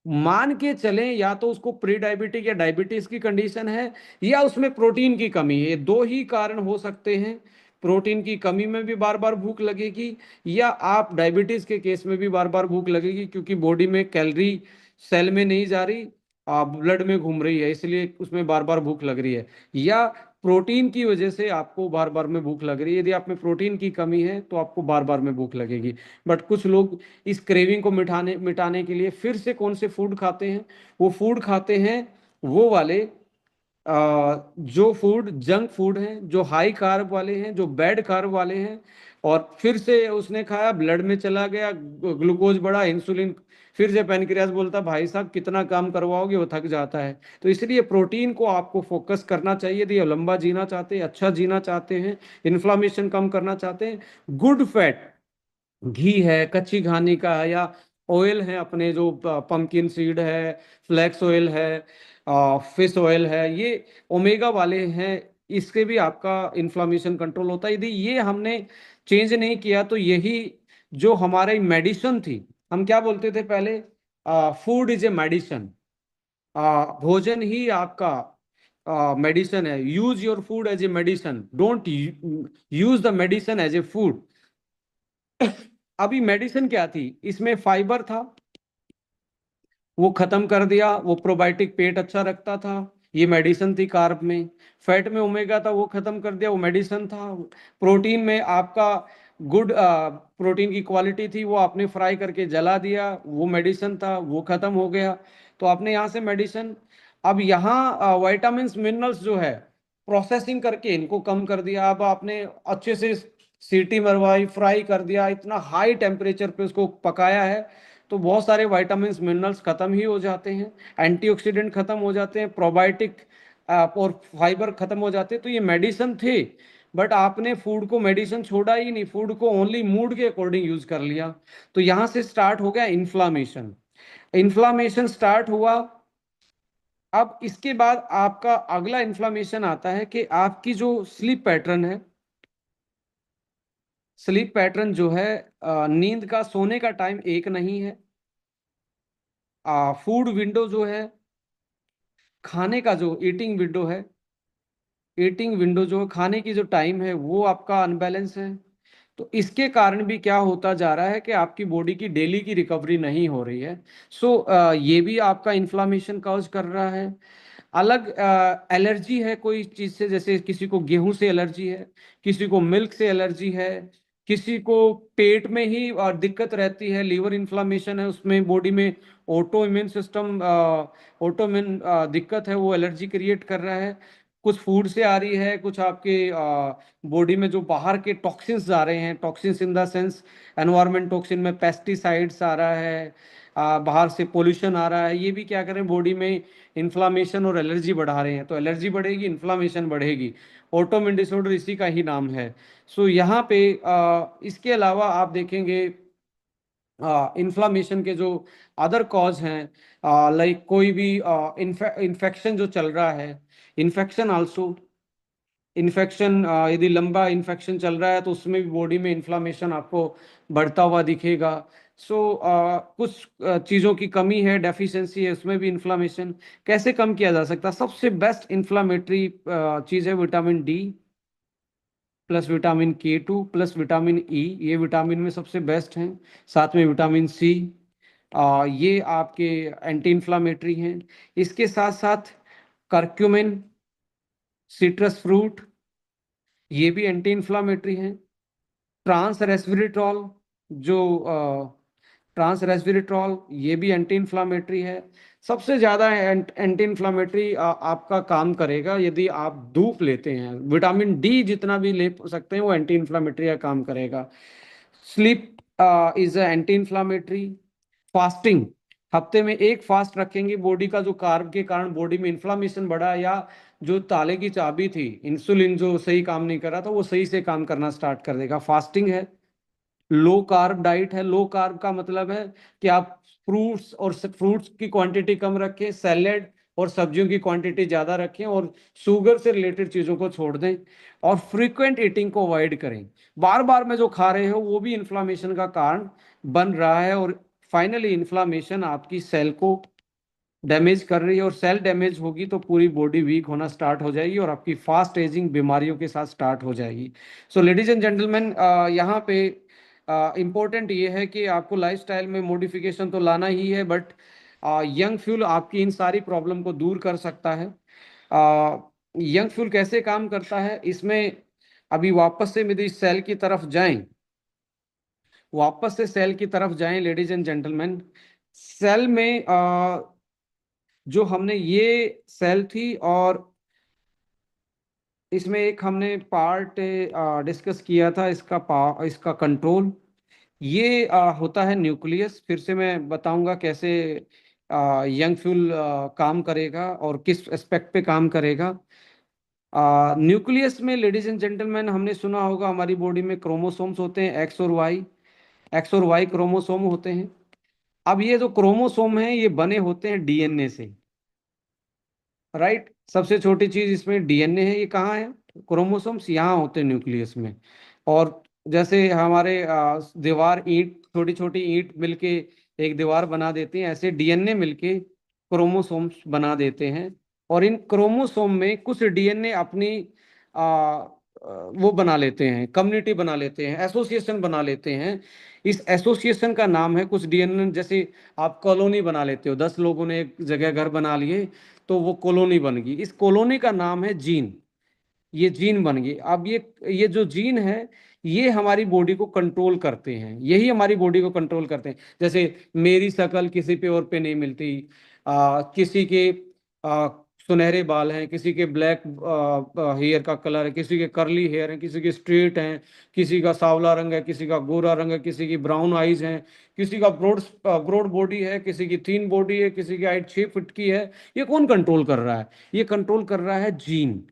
मान के चलें, या तो उसको प्री डायबिटिक या डायबिटीज की कंडीशन है, या उसमें प्रोटीन की कमी है। ये दो ही कारण हो सकते हैं। प्रोटीन की कमी में भी बार बार भूख लगेगी, या आप डायबिटीज के केस में भी बार बार भूख लगेगी, क्योंकि बॉडी में कैलोरी सेल में नहीं जा रही, ब्लड में घूम रही है, इसलिए उसमें बार बार भूख लग रही है। या प्रोटीन की वजह से आपको बार बार में भूख लग रही है। यदि आप में प्रोटीन की कमी है तो आपको बार बार में भूख लगेगी। बट कुछ लोग इस क्रेविंग को मिटाने मिटाने के लिए फिर से कौन से फूड खाते हैं, वो फूड खाते हैं, वो वाले जो फूड जंक फूड हैं, जो हाई कार्ब वाले हैं, जो बैड कार्ब वाले हैं। और फिर से उसने खाया, ब्लड में चला गया, ग्लूकोज बढ़ा, इंसुलिन, फिर से पैनक्रियास बोलता भाई साहब कितना काम करवाओगे, वो थक जाता है। तो इसलिए प्रोटीन को आपको फोकस करना चाहिए यदि आप लंबा जीना चाहते हैं, अच्छा जीना चाहते हैं, इन्फ्लामेशन कम करना चाहते हैं। गुड फैट, घी है, कच्ची घानी का है, या ऑयल है अपने, जो पंपकिन सीड है, फ्लैक्स ऑयल है, फिश ऑयल है, ये ओमेगा वाले हैं। इससे भी आपका इन्फ्लामेशन कंट्रोल होता है। यदि ये हमने चेंज नहीं किया, तो यही जो हमारी मेडिसिन थी, हम क्या बोलते थे पहले, फूड इज ए मेडिसिन, भोजन ही आपका मेडिसिन है। Use your food as a medicine, don't use the medicine as a food. अभी मेडिसिन क्या थी, इसमें फाइबर था, वो खत्म कर दिया। वो प्रोबायोटिक पेट अच्छा रखता था, ये मेडिसिन थी। कार्ब में, फैट में ओमेगा था, वो खत्म कर दिया, वो मेडिसिन था। प्रोटीन में आपका गुड प्रोटीन की क्वालिटी थी, वो आपने फ्राई करके जला दिया, वो मेडिसिन था, वो खत्म हो गया। तो आपने यहाँ से मेडिसिन, अब यहाँ वाइटामिन मिनरल्स जो है, प्रोसेसिंग करके इनको कम कर दिया। अब आपने अच्छे से सीटी मरवाई, फ्राई कर दिया, इतना हाई टेम्परेचर पे उसको पकाया है, तो बहुत सारे विटामिन मिनरल्स खत्म ही हो जाते हैं, एंटीऑक्सीडेंट खत्म हो जाते हैं, प्रोबायोटिक और फाइबर खत्म हो जाते हैं। तो ये मेडिसिन थे, बट आपने फूड को मेडिसिन छोड़ा ही नहीं, फूड को ओनली मूड के अकॉर्डिंग यूज कर लिया। तो यहां से स्टार्ट हो गया इन्फ्लामेशन। इन्फ्लामेशन स्टार्ट हुआ। अब इसके बाद आपका अगला इन्फ्लामेशन आता है कि आपकी जो स्लीप पैटर्न है, स्लीप पैटर्न जो है, नींद का, सोने का टाइम एक नहीं है। फूड विंडो जो है, खाने का जो ईटिंग विंडो है, ईटिंग विंडो जो खाने की जो टाइम है, वो आपका अनबैलेंस है। तो इसके कारण भी क्या होता जा रहा है कि आपकी बॉडी की डेली की रिकवरी नहीं हो रही है। सो ये भी आपका इन्फ्लामेशन काज कर रहा है। अलग एलर्जी है कोई चीज से, जैसे किसी को गेहूं से एलर्जी है, किसी को मिल्क से एलर्जी है, किसी को पेट में ही दिक्कत रहती है, लीवर इन्फ्लामेशन है, उसमें बॉडी में auto immune system, auto immune दिक्कत है, वो एलर्जी क्रिएट कर रहा है। कुछ फूड से आ रही है, कुछ आपके बॉडी में जो बाहर के टॉक्सिन्स जा रहे हैं, toxins in the sense environment toxin में पेस्टिसाइड्स आ रहा है, बाहर से पोल्यूशन आ रहा है, ये भी क्या करें बॉडी में इन्फ्लामेशन और एलर्जी बढ़ा रहे हैं। तो एलर्जी बढ़ेगी, इन्फ्लामेशन बढ़ेगी, ऑटोइम्यून डिसऑर्डर इसी का ही नाम है। सो यहाँ पे इसके अलावा आप देखेंगे इन्फ्लामेशन के जो अदर कॉज हैं, लाइक कोई भी इन्फेक्शन जो चल रहा है, इन्फेक्शन आल्सो, इन्फेक्शन यदि लंबा इन्फेक्शन चल रहा है तो उसमें भी बॉडी में इन्फ्लामेशन आपको बढ़ता हुआ दिखेगा। सो कुछ चीज़ों की कमी है, डेफिशिएंसी है, उसमें भी इन्फ्लामेशन। कैसे कम किया जा सकता है? सबसे बेस्ट इन्फ्लामेटरी चीज़ है vitamin D plus vitamin K2 plus vitamin E, ये विटामिन में सबसे बेस्ट हैं। साथ में विटामिन सी, ये आपके एंटी इन्फ्लामेटरी हैं। इसके साथ साथ करक्यूमिन, सिट्रस फ्रूट, ये भी एंटी इन्फ्लामेटरी हैं। ट्रांस रेस्वेरेट्रॉल, जो ट्रांस रेस्वेरेट्रॉल, ये भी एंटी इन्फ्लामेटरी है। सबसे ज़्यादा एंटी इन्फ्लामेटरी आपका काम करेगा यदि आप धूप लेते हैं। विटामिन डी जितना भी ले सकते हैं वो एंटी इन्फ्लामेटरी का काम करेगा। Sleep is anti inflammatory. Fasting, हफ्ते में एक फास्ट रखेंगे, बॉडी का जो कार्ब के कारण बॉडी में इन्फ्लामेशन बढ़ा या जो ताले की चाबी थी, इंसुलिन जो सही काम नहीं कर रहा था, वो सही से काम करना स्टार्ट कर देगा। फास्टिंग है। लो कार्ब डाइट है। लो कार्ब का मतलब है कि आप फ्रूट्स की क्वांटिटी कम रखें, सैलेड और सब्जियों की क्वांटिटी ज्यादा रखें, और शुगर से रिलेटेड चीजों को छोड़ दें, और फ्रीक्वेंट ईटिंग को अवॉइड करें। बार बार में जो खा रहे हो वो भी इन्फ्लामेशन का कारण बन रहा है, और फाइनली इन्फ्लामेशन आपकी सेल को डैमेज कर रही है, और सेल डैमेज होगी तो पूरी बॉडी वीक होना स्टार्ट हो जाएगी और आपकी फास्ट एजिंग बीमारियों के साथ स्टार्ट हो जाएगी। सो लेडीज एंड जेंटलमैन, यहाँ पे इम्पोर्टेंट ये है कि आपको लाइफस्टाइल में मॉडिफिकेशन तो लाना ही है, बट यंग फ्यूल आपकी इन सारी प्रॉब्लम को दूर कर सकता है। यंग फ्यूल कैसे काम करता है इसमें, अभी वापस से यदि सेल की तरफ जाएं, वापस से सेल की तरफ जाएं लेडीज एंड जेंटलमैन, सेल में जो हमने ये सेल थी, और इसमें एक हमने पार्ट डिस्कस किया था, इसका कंट्रोल, ये होता है न्यूक्लियस। फिर से मैं बताऊंगा कैसे यंग फ्यूल काम करेगा और किस एस्पेक्ट पे काम करेगा। न्यूक्लियस में लेडीज एंड जेंटलमैन हमने सुना होगा हमारी बॉडी में क्रोमोसोम्स होते हैं, एक्स और वाई क्रोमोसोम होते हैं। अब ये जो क्रोमोसोम हैं ये बने होते हैं डीएनए से, राइट। सबसे छोटी चीज इसमें डीएनए है। ये कहाँ है? क्रोमोसोम्स यहाँ होते हैं न्यूक्लियस में। और जैसे हमारे दीवार ईंट, छोटी छोटी ईंट मिलके एक दीवार बना देती हैं, ऐसे डीएनए मिलके क्रोमोसोम्स बना देते हैं। और इन क्रोमोसोम में कुछ डीएनए अपनी वो बना लेते हैं, कम्युनिटी बना लेते हैं, एसोसिएशन बना लेते हैं। इस एसोसिएशन का नाम है, कुछ डीएनए जैसे आप कॉलोनी बना लेते हो, 10 लोगों ने एक जगह घर बना लिए तो वो कॉलोनी बन गई। इस कॉलोनी का नाम है जीन। ये जीन बन गई। अब ये जो जीन है ये हमारी बॉडी को कंट्रोल करते हैं, यही हमारी बॉडी को कंट्रोल करते हैं। जैसे मेरी शक्ल किसी पे और पे नहीं मिलती, किसी के आ, सुनहरे बाल हैं, किसी के ब्लैक हेयर का कलर है, किसी के कर्ली हेयर है, किसी के स्ट्रेट हैं, किसी का सांवला रंग है, किसी का गोरा रंग है, किसी की ब्राउन आईज हैं, किसी का ब्रॉड बॉडी है, किसी की थीन बॉडी है, किसी की हाइट 6 फीट की है। ये कौन कंट्रोल कर रहा है? ये कंट्रोल कर रहा है जीन।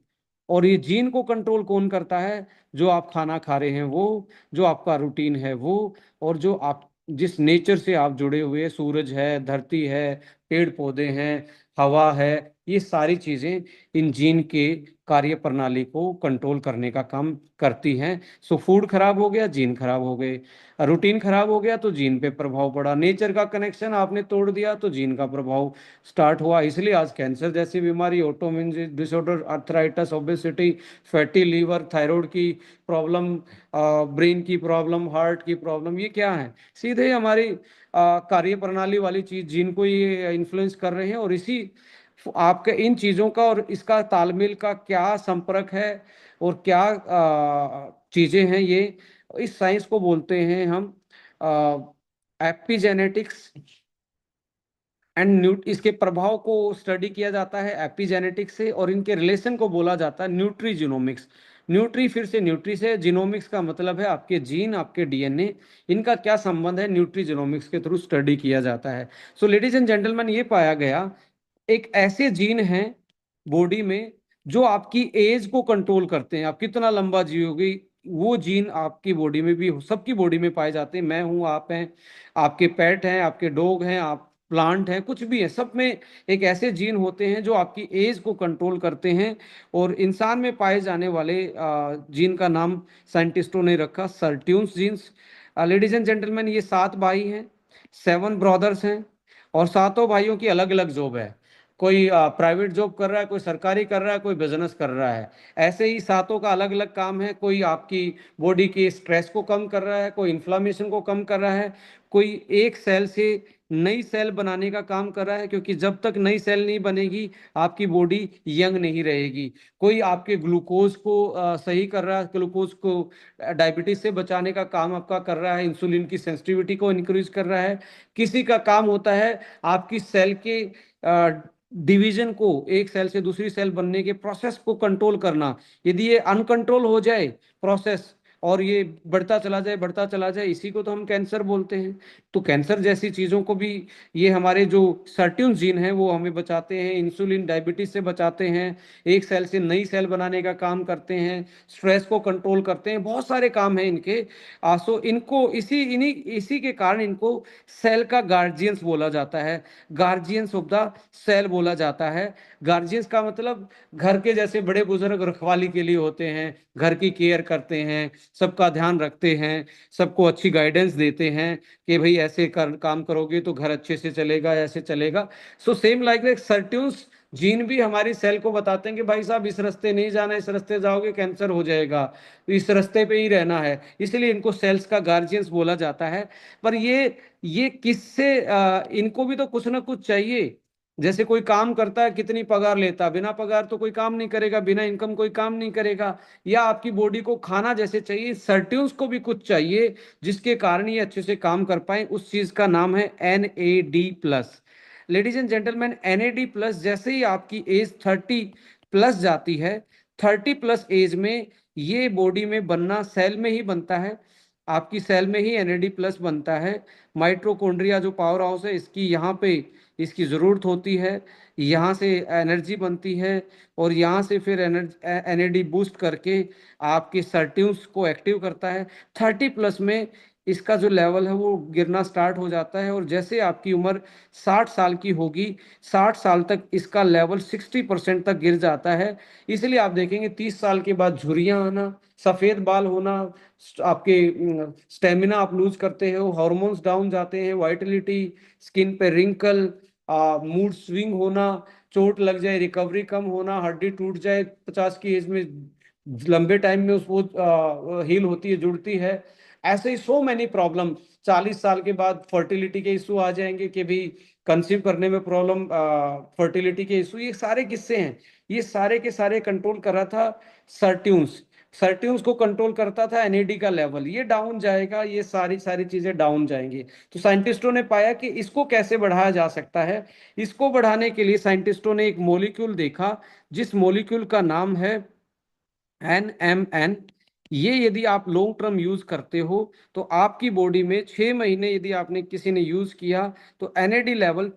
और ये जीन को कंट्रोल कौन करता है? जो आप खाना खा रहे हैं वो, जो आपका रूटीन है वो, और जो आप जिस नेचर से आप जुड़े हुए, सूरज है, धरती है, पेड़ पौधे हैं, हवा है, ये सारी चीजें इन जीन के कार्य प्रणाली को कंट्रोल करने का काम करती हैं। सो फूड खराब हो गया, जीन खराब हो गए। रूटीन खराब हो गया तो जीन पे प्रभाव पड़ा। नेचर का कनेक्शन आपने तोड़ दिया तो जीन का प्रभाव स्टार्ट हुआ। इसलिए आज कैंसर जैसी बीमारी, autoimmune disorder, arthritis, obesity, fatty liver, thyroid की प्रॉब्लम, ब्रेन की प्रॉब्लम, हार्ट की प्रॉब्लम, ये क्या है? सीधे हमारी कार्य प्रणाली वाली चीज जीन को ये इन्फ्लुएंस कर रहे हैं। और इसी आपके इन चीजों का और इसका तालमेल का क्या संपर्क है और क्या चीजें हैं, ये इस साइंस को बोलते हैं हम एपिजेनेटिक्स एंड न्यूट इसके प्रभाव को स्टडी किया जाता है एपिजेनेटिक्स से, और इनके रिलेशन को बोला जाता है न्यूट्री जीनोमिक्स। न्यूट्री फिर से न्यूट्री से, जीनोमिक्स का मतलब है आपके जीन, आपके डीएनए, इनका क्या संबंध है, न्यूट्री जीनोमिक्स के थ्रू स्टडी किया जाता है। सो लेडीज एंड जेंटलमैन, ये पाया गया एक ऐसे जीन हैं बॉडी में जो आपकी एज को कंट्रोल करते हैं, आप कितना लंबा जियोगे, वो जीन आपकी बॉडी में भी, सबकी बॉडी में पाए जाते हैं। मैं हूं, आप हैं, आपके पेट हैं, आपके डॉग हैं, आप प्लांट हैं, कुछ भी है, सब में एक ऐसे जीन होते हैं जो आपकी एज को कंट्रोल करते हैं। और इंसान में पाए जाने वाले जीन का नाम साइंटिस्टों ने रखा सर्ट्यून्स जीन्स। लेडीज एंड जेंटलमैन, ये 7 भाई हैं, 7 ब्रदर्स हैं, और सातों भाइयों की अलग अलग जॉब है। कोई प्राइवेट जॉब कर रहा है, कोई सरकारी कर रहा है, कोई बिजनेस कर रहा है। ऐसे ही सातों का अलग अलग काम है। कोई आपकी बॉडी के स्ट्रेस को कम कर रहा है, कोई इन्फ्लामेशन को कम कर रहा है, कोई एक सेल से नई सेल बनाने का काम कर रहा है, क्योंकि जब तक नई सेल नहीं बनेगी आपकी बॉडी यंग नहीं रहेगी। कोई आपके ग्लूकोज को सही कर रहा है, ग्लूकोज को डायबिटीज से बचाने का काम आपका कर रहा है, इंसुलिन की सेंसिटिविटी को इंक्रीज कर रहा है। किसी का काम होता है आपकी सेल के डिवीजन को, एक सेल से दूसरी सेल बनने के प्रोसेस को कंट्रोल करना। यदि ये अनकंट्रोल हो जाए प्रोसेस, और ये बढ़ता चला जाए, बढ़ता चला जाए, इसी को तो हम कैंसर बोलते हैं। तो कैंसर जैसी चीजों को भी ये हमारे जो सर्ट्यून जीन है वो हमें बचाते हैं, इंसुलिन डायबिटीज से बचाते हैं, एक सेल से नई सेल बनाने का काम करते हैं, स्ट्रेस को कंट्रोल करते हैं, बहुत सारे काम हैं इनके। सो इनको इसी के कारण इनको सेल का गार्जियंस बोला जाता है, गार्जियंस ऑफ द सेल बोला जाता है। गार्जियंस का मतलब घर के जैसे बड़े बुजुर्ग रखवाली के लिए होते हैं, घर की केयर करते हैं, सबका ध्यान रखते हैं, सबको अच्छी गाइडेंस देते हैं कि भाई ऐसे काम करोगे तो घर अच्छे से चलेगा, ऐसे चलेगा। So same like that sirtuins gene भी हमारी सेल को बताते हैं कि भाई साहब इस रास्ते नहीं जाना, इस रास्ते जाओगे कैंसर हो जाएगा, तो इस रास्ते पे ही रहना है। इसलिए इनको सेल्स का गार्जियंस बोला जाता है। पर ये किससे इनको भी तो कुछ ना कुछ चाहिए। जैसे कोई काम करता है, कितनी पगार लेता है, बिना पगार तो कोई काम नहीं करेगा, बिना इनकम कोई काम नहीं करेगा। या आपकी बॉडी को खाना जैसे चाहिए, सर्ट्यून्स को भी कुछ चाहिए जिसके कारण ये अच्छे से काम कर पाए। उस चीज का नाम है NAD+। Ladies and gentleman, NAD+ जैसे ही आपकी एज 30+ जाती है, 30+ एज में ये बॉडी में बनना, सेल में ही बनता है, आपकी सेल में ही NAD+ बनता है। माइट्रोकॉन्ड्रिया जो पावर हाउस है, इसकी यहाँ पे इसकी ज़रूरत होती है, यहाँ से एनर्जी बनती है, और यहाँ से फिर NAD बूस्ट करके आपके सर्ट्यून्स को एक्टिव करता है। 30+ में इसका जो लेवल है वो गिरना स्टार्ट हो जाता है, और जैसे आपकी उम्र 60 साल की होगी, 60 साल तक इसका लेवल 60% तक गिर जाता है। इसलिए आप देखेंगे 30 साल के बाद झुर्रियां आना, सफेद बाल होना, आपके स्टेमिना आप लूज करते हो, हार्मोन्स डाउन जाते हैं, वाइटलिटी, स्किन पे रिंकल, मूड स्विंग होना, चोट लग जाए रिकवरी कम होना, हड्डी टूट जाए 50 की एज में, लंबे टाइम में उसको हील होती है, जुड़ती है। ऐसे ही सो मैनी प्रॉब्लम। 40 साल के बाद फर्टिलिटी के इशू आ जाएंगे कि भी कंसीव करने में प्रॉब्लम, फर्टिलिटी के इशू, ये सारे किस्से हैं। ये सारे के सारे कंट्रोल कर रहा था सर्ट्यून्स। सर्ट्यून्स को कंट्रोल करता था NAD का लेवल, ये डाउन जाएगा, ये सारी सारी चीजें डाउन जाएंगी। तो साइंटिस्टों ने पाया कि इसको कैसे बढ़ाया जा सकता है। इसको बढ़ाने के लिए साइंटिस्टों ने एक मॉलिक्यूल देखा, जिस मॉलिक्यूल का नाम है NMN। ये यदि आप लॉन्ग टर्म यूज करते हो तो आपकी बॉडी में 6 महीने यदि आपने किसी ने यूज किया तो NAD लेवल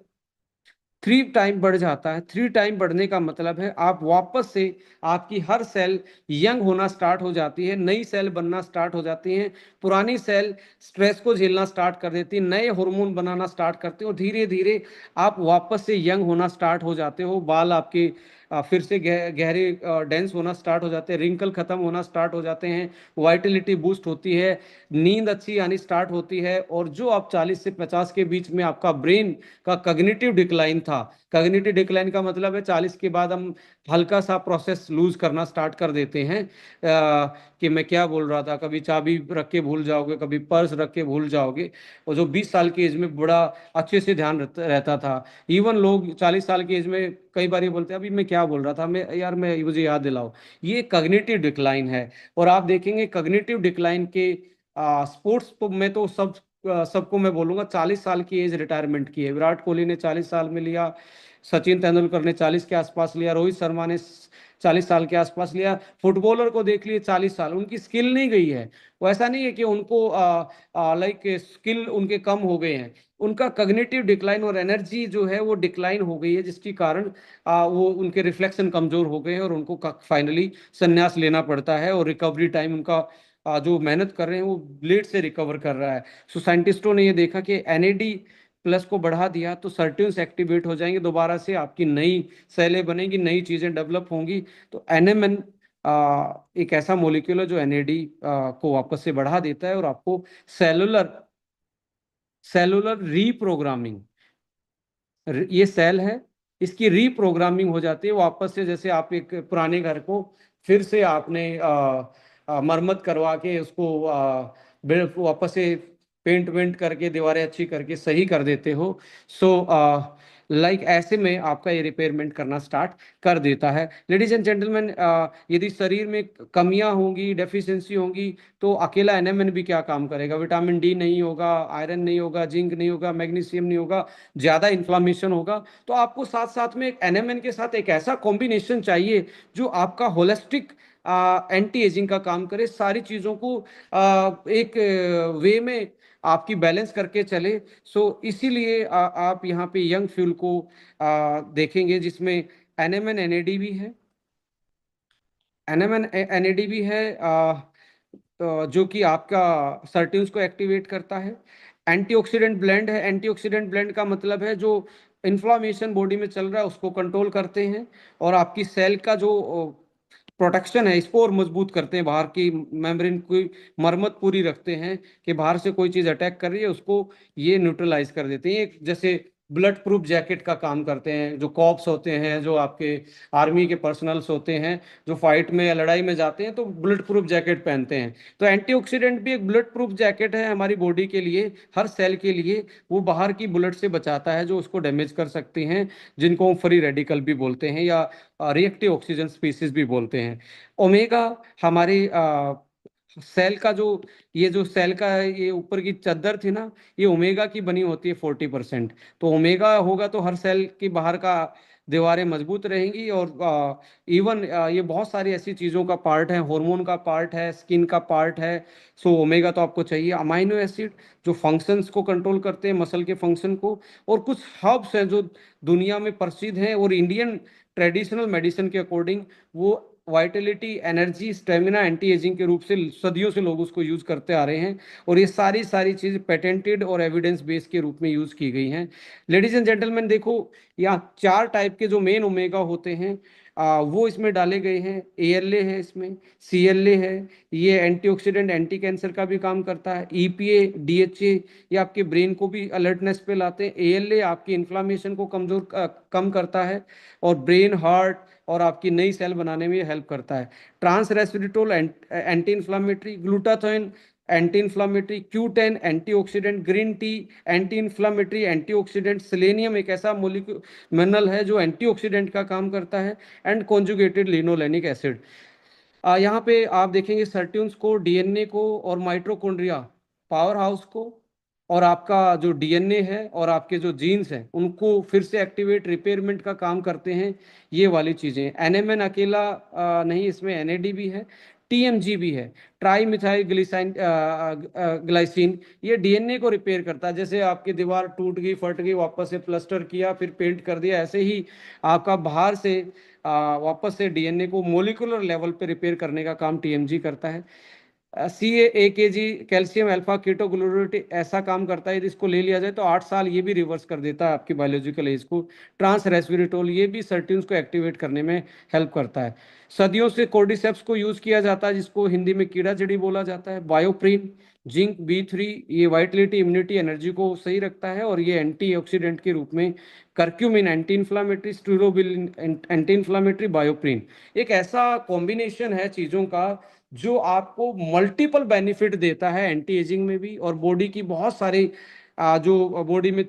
3 टाइम बढ़ जाता है। 3 टाइम बढ़ने का मतलब है आप वापस से, आपकी हर सेल यंग होना स्टार्ट हो जाती है, नई सेल बनना स्टार्ट हो जाती है, पुरानी सेल स्ट्रेस को झेलना स्टार्ट कर देती है, नए हार्मोन बनाना स्टार्ट करते हो, धीरे धीरे आप वापस से यंग होना स्टार्ट हो जाते हो। बाल आपके फिर से गहरे डेंस होना स्टार्ट हो जाते हैं, रिंकल खत्म होना स्टार्ट हो जाते हैं, वाइटलिटी बूस्ट होती है, नींद अच्छी आनी स्टार्ट होती है। और जो आप 40 से 50 के बीच में आपका ब्रेन का कग्निटिव डिक्लाइन था, कग्निटिव डिक्लाइन का मतलब है 40 के बाद हम हल्का सा प्रोसेस लूज करना स्टार्ट कर देते हैं, कि मैं क्या बोल रहा था, कभी चाबी रख के भूल जाओगे, कभी पर्स रख के भूल जाओगे। और जो 20 साल की एज में बड़ा अच्छे से ध्यान रहता था, इवन लोग 40 साल की एज में कई बार ये बोलते हैं अभी मैं क्या बोल रहा था, मैं यार मैं मुझे याद दिलाओ। ये कग्निटिव डिक्लाइन है। और आप देखेंगे कग्निटिव डिक्लाइन के स्पोर्ट्स में तो सब सबको मैं बोलूंगा 40 साल की एज रिटायरमेंट की है। विराट कोहली ने 40 साल में लिया, सचिन तेंदुलकर ने 40 के आसपास लिया, रोहित शर्मा ने 40 साल के आसपास लिया। फुटबॉलर को देख लिए 40 साल, उनकी स्किल नहीं गई है। वो ऐसा नहीं है कि उनको लाइक स्किल उनके कम हो गए हैं, उनका कग्निटिव डिक्लाइन और एनर्जी जो है वो डिक्लाइन हो गई है, जिसके कारण वो उनके रिफ्लेक्शन कमजोर हो गए हैं और उनको फाइनली संन्यास लेना पड़ता है। और रिकवरी टाइम उनका जो मेहनत कर रहे हैं वो लेट से रिकवर कर रहा है। सो साइंटिस्टों ने ये देखा कि एनएडी प्लस को बढ़ा दिया तो सर्ट्यून्स एक्टिवेट हो जाएंगे दोबारा से, आपकी नई सेलें बनेंगी, नई चीजें डेवलप होंगी। तो एनएमएन एक ऐसा मोलिक्यूल है जो एनएडी को वापस से बढ़ा देता है और आपको सेलुलर सेलुलर रीप्रोग्रामिंग, ये सेल है, इसकी रीप्रोग्रामिंग हो जाती है वापस से। जैसे आप एक पुराने घर को फिर से आपने मरम्मत करवा के उसको वापस से पेंट वेंट करके दीवारें अच्छी करके सही कर देते हो। सो लाइक ऐसे में आपका ये रिपेयरमेंट करना स्टार्ट कर देता है। लेडीज एंड जेंटलमैन, यदि शरीर में कमियां होंगी, डेफिशिएंसी होंगी, तो अकेला एनएमएन भी क्या काम करेगा? विटामिन डी नहीं होगा, आयरन नहीं होगा, जिंक नहीं होगा, मैग्नीशियम नहीं होगा, ज्यादा इन्फ्लामेशन होगा। तो आपको साथ साथ में एनएमएन के साथ एक ऐसा कॉम्बिनेशन चाहिए जो आपका होलिस्टिक एंटी एजिंग का काम करे, सारी चीजों को एक वे में आपकी बैलेंस करके चले। सो इसीलिए आप यहाँ पे यंग फ्यूल को देखेंगे, जिसमें एनएमएन एनएडी भी है, एनएमएन एनएडी भी है, जो कि आपका सर्ट्यून्स को एक्टिवेट करता है। एंटीऑक्सीडेंट ब्लेंड है। एंटीऑक्सीडेंट ब्लेंड का मतलब है जो इन्फ्लामेशन बॉडी में चल रहा है उसको कंट्रोल करते हैं, और आपकी सेल का जो प्रोटेक्शन है इसको और मजबूत करते हैं, बाहर की मेम्ब्रेन की मरम्मत पूरी रखते हैं कि बाहर से कोई चीज अटैक कर रही है उसको ये न्यूट्रलाइज कर देते हैं। एक जैसे ब्लड प्रूफ जैकेट का काम करते हैं जो कॉप्स होते हैं, जो आपके आर्मी के पर्सनल्स होते हैं, जो फाइट में या लड़ाई में जाते हैं तो ब्लड प्रूफ जैकेट पहनते हैं। तो एंटीऑक्सीडेंट भी एक ब्लड प्रूफ जैकेट है हमारी बॉडी के लिए, हर सेल के लिए। वो बाहर की बुलेट से बचाता है जो उसको डैमेज कर सकती हैं, जिनको हम फ्री रेडिकल भी बोलते हैं या रिएक्टिव ऑक्सीजन स्पीसीज भी बोलते हैं। ओमेगा हमारी सेल का जो, ये जो सेल का ये ऊपर की चादर थी ना, ये ओमेगा की बनी होती है 40%। तो ओमेगा होगा तो हर सेल की बाहर का दीवारें मजबूत रहेंगी। और इवन ये बहुत सारी ऐसी चीज़ों का पार्ट है, हार्मोन का पार्ट है, स्किन का पार्ट है। सो ओमेगा तो आपको चाहिए। अमाइनो एसिड जो फंक्शंस को कंट्रोल करते हैं, मसल के फंक्शन को। और कुछ हर्ब्स हैं जो दुनिया में प्रसिद्ध हैं और इंडियन ट्रेडिशनल मेडिसिन के अकॉर्डिंग वो Vitality, energy, stamina, anti ageing के रूप से सदियों से लोग उसको यूज करते आ रहे हैं। और ये सारी सारी चीज पेटेंटेड और एविडेंस बेस के रूप में यूज की गई हैं। लेडीज एंड जेंटलमैन देखो, यहाँ 4 टाइप के जो मेन ओमेगा होते हैं वो इसमें डाले गए हैं। एएलए है, इसमें सीएलए है, ये एंटीऑक्सीडेंट, एंटी कैंसर का भी काम करता है। ईपीए, डीएचए, ये आपके ब्रेन को भी अलर्टनेस पे लाते हैं। एएलए आपकी इन्फ्लामेशन को कम करता है और ब्रेन, हार्ट और आपकी नई सेल बनाने में हेल्प करता है। Trans resveratrol anti inflammatory, glutathione anti inflammatory, Q10 antioxidant, green tea anti inflammatory, antioxidant. Selenium एक ऐसा मोलिक्यूल मिनरल है जो एंटीऑक्सीडेंट का काम करता है। And conjugated linolenic acid. यहाँ पे आप देखेंगे सर्ट्यून्स को, डीएनए को और माइटोकॉन्ड्रिया पावर हाउस को, और आपका जो डीएनए है और आपके जो जीन्स हैं उनको फिर से एक्टिवेट, रिपेयरमेंट का काम करते हैं ये वाली चीजें। एनएमएन अकेला नहीं, इसमें एनएडी भी है, टीएमजी भी है, ट्राई मिथाइल ग्लिसाइन ग्लाइसिन। ये डीएनए को रिपेयर करता है। जैसे आपकी दीवार टूट गई, फट गई, वापस से प्लास्टर किया, फिर पेंट कर दिया, ऐसे ही आपका बाहर से वापस से डीएनए को मोलिकुलर लेवल पे रिपेयर करने का काम टीएमजी करता है। सी ए के जी कैल्शियम अल्फा कीटोग्लूटारेट ऐसा काम करता है, यदि इसको ले लिया जाए तो 8 साल ये भी रिवर्स कर देता है आपकी बायोलॉजिकल एज को। ट्रांस रेस्वेरेट्रोल ये भी सर्टिन्स को एक्टिवेट करने में हेल्प करता है। सदियों से कोर्डिसेप्स को यूज किया जाता है, जिसको हिंदी में कीड़ा जड़ी बोला जाता है। बायोप्रिन, जिंक, B3, ये वाइटलिटी, इम्यूनिटी, एनर्जी को सही रखता है। और ये एंटीऑक्सीडेंट के रूप में करक्यूमिन एंटी इन्फ्लामेटरी, स्टिरोबिलिन एंटी इन्फ्लामेटरी, बायोप्रिन एक ऐसा कॉम्बिनेशन है चीजों का जो आपको मल्टीपल बेनिफिट देता है एंटी एजिंग में भी, और बॉडी की बहुत सारी जो बॉडी में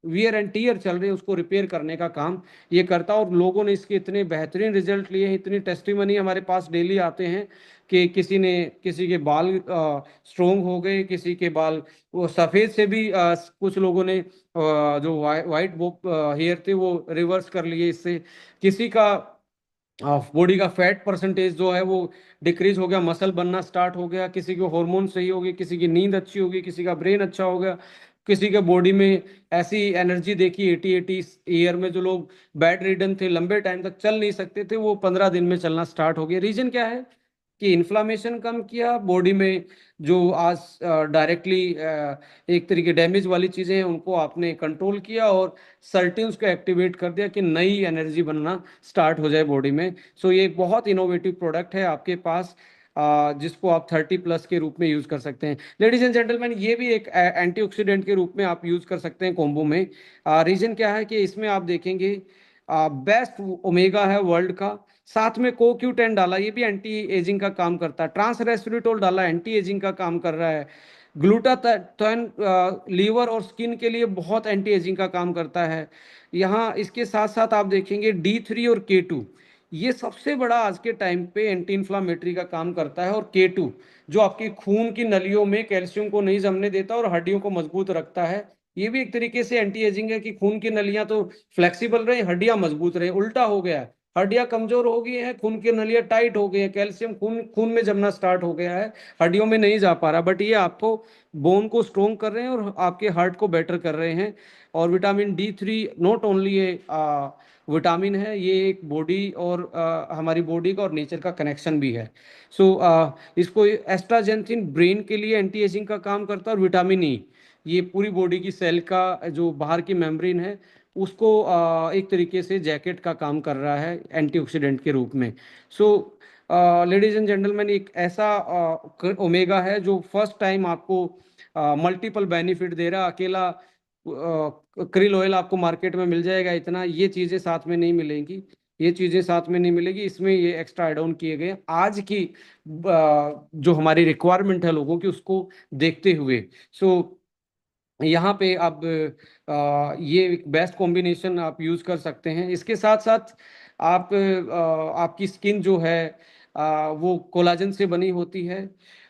वियर एंड टीयर चल रहे हैं उसको रिपेयर करने का काम ये करता है। और लोगों ने इसके इतने बेहतरीन रिजल्ट लिए हैं, इतनी टेस्टिमनी हमारे पास डेली आते हैं कि किसी के बाल स्ट्रोंग हो गए, किसी के बाल वो सफ़ेद से भी कुछ लोगों ने जो वाइट वो हेयर थे वो रिवर्स कर लिए इससे। किसी का बॉडी का फैट परसेंटेज जो है वो डिक्रीज हो गया, मसल बनना स्टार्ट हो गया, किसी के हार्मोन सही हो गए, किसी की नींद अच्छी होगी, किसी का ब्रेन अच्छा हो गया, किसी के बॉडी में ऐसी एनर्जी देखी 80 ईयर में जो लोग बेड रिडन थे, लंबे टाइम तक चल नहीं सकते थे, वो 15 दिन में चलना स्टार्ट हो गया। रीजन क्या है कि इन्फ्लामेशन कम किया बॉडी में, जो आज डायरेक्टली एक तरीके डैमेज वाली चीजें हैं उनको आपने कंट्रोल किया और सर्टिन्स को एक्टिवेट कर दिया कि नई एनर्जी बनना स्टार्ट हो जाए बॉडी में। सो ये एक बहुत इनोवेटिव प्रोडक्ट है आपके पास, जिसको आप 30+ के रूप में यूज कर सकते हैं। लेडीज एंड जेंटलमैन, ये भी एक एंटीऑक्सीडेंट के रूप में आप यूज कर सकते हैं कॉम्बो में। रीजन क्या है कि इसमें आप देखेंगे बेस्ट ओमेगा है वर्ल्ड का, साथ में CoQ10 डाला, ये भी एंटी एजिंग का काम करता है, ट्रांस रेस्वेरेट्रोल डाला, एंटी एजिंग का काम कर रहा है, ग्लूटाथायोन लीवर और स्किन के लिए बहुत एंटी एजिंग का काम करता है। यहाँ इसके साथ साथ आप देखेंगे D3 और K2, ये सबसे बड़ा आज के टाइम पे एंटी इन्फ्लामेटरी का काम करता है। और K2 जो आपकी खून की नलियों में कैल्शियम को नहीं जमने देता और हड्डियों को मजबूत रखता है, ये भी एक तरीके से एंटी एजिंग है कि खून की नलियां तो फ्लेक्सिबल रहे, हड्डियां मजबूत रहे। उल्टा हो गया है, हड्डियां कमजोर हो गई हैं, खून की नलियां टाइट हो गई है, कैल्शियम खून खून में जमना स्टार्ट हो गया है, हड्डियों में नहीं जा पा रहा। बट ये आपको बोन को स्ट्रोंग कर रहे हैं और आपके हार्ट को बेटर कर रहे हैं। और विटामिन D3 नॉट ओनली ये विटामिन है, ये एक बॉडी और हमारी बॉडी का और नेचर का कनेक्शन भी है। सो इसको एस्ट्राजेंथिन ब्रेन के लिए एंटी एजिंग का काम करता है। और विटामिन ई ये पूरी बॉडी की सेल का जो बाहर की मेम्ब्रेन है उसको एक तरीके से जैकेट का काम कर रहा है एंटीऑक्सीडेंट के रूप में। सो लेडीज एंड जेंटलमैन, एक ऐसा ओमेगा है जो फर्स्ट टाइम आपको मल्टीपल बेनिफिट दे रहा है। अकेला क्रिल ऑयल आपको मार्केट में मिल जाएगा इतना, ये चीज़ें साथ में नहीं मिलेंगी, ये चीज़ें साथ में नहीं मिलेगी, इसमें ये एक्स्ट्रा एड ऑन किए गए आज की जो हमारी रिक्वायरमेंट है लोगों की उसको देखते हुए। सो यहाँ पे आप ये एक बेस्ट कॉम्बिनेशन आप यूज कर सकते हैं। इसके साथ साथ आप आपकी स्किन जो है वो कोलाजन से बनी होती है।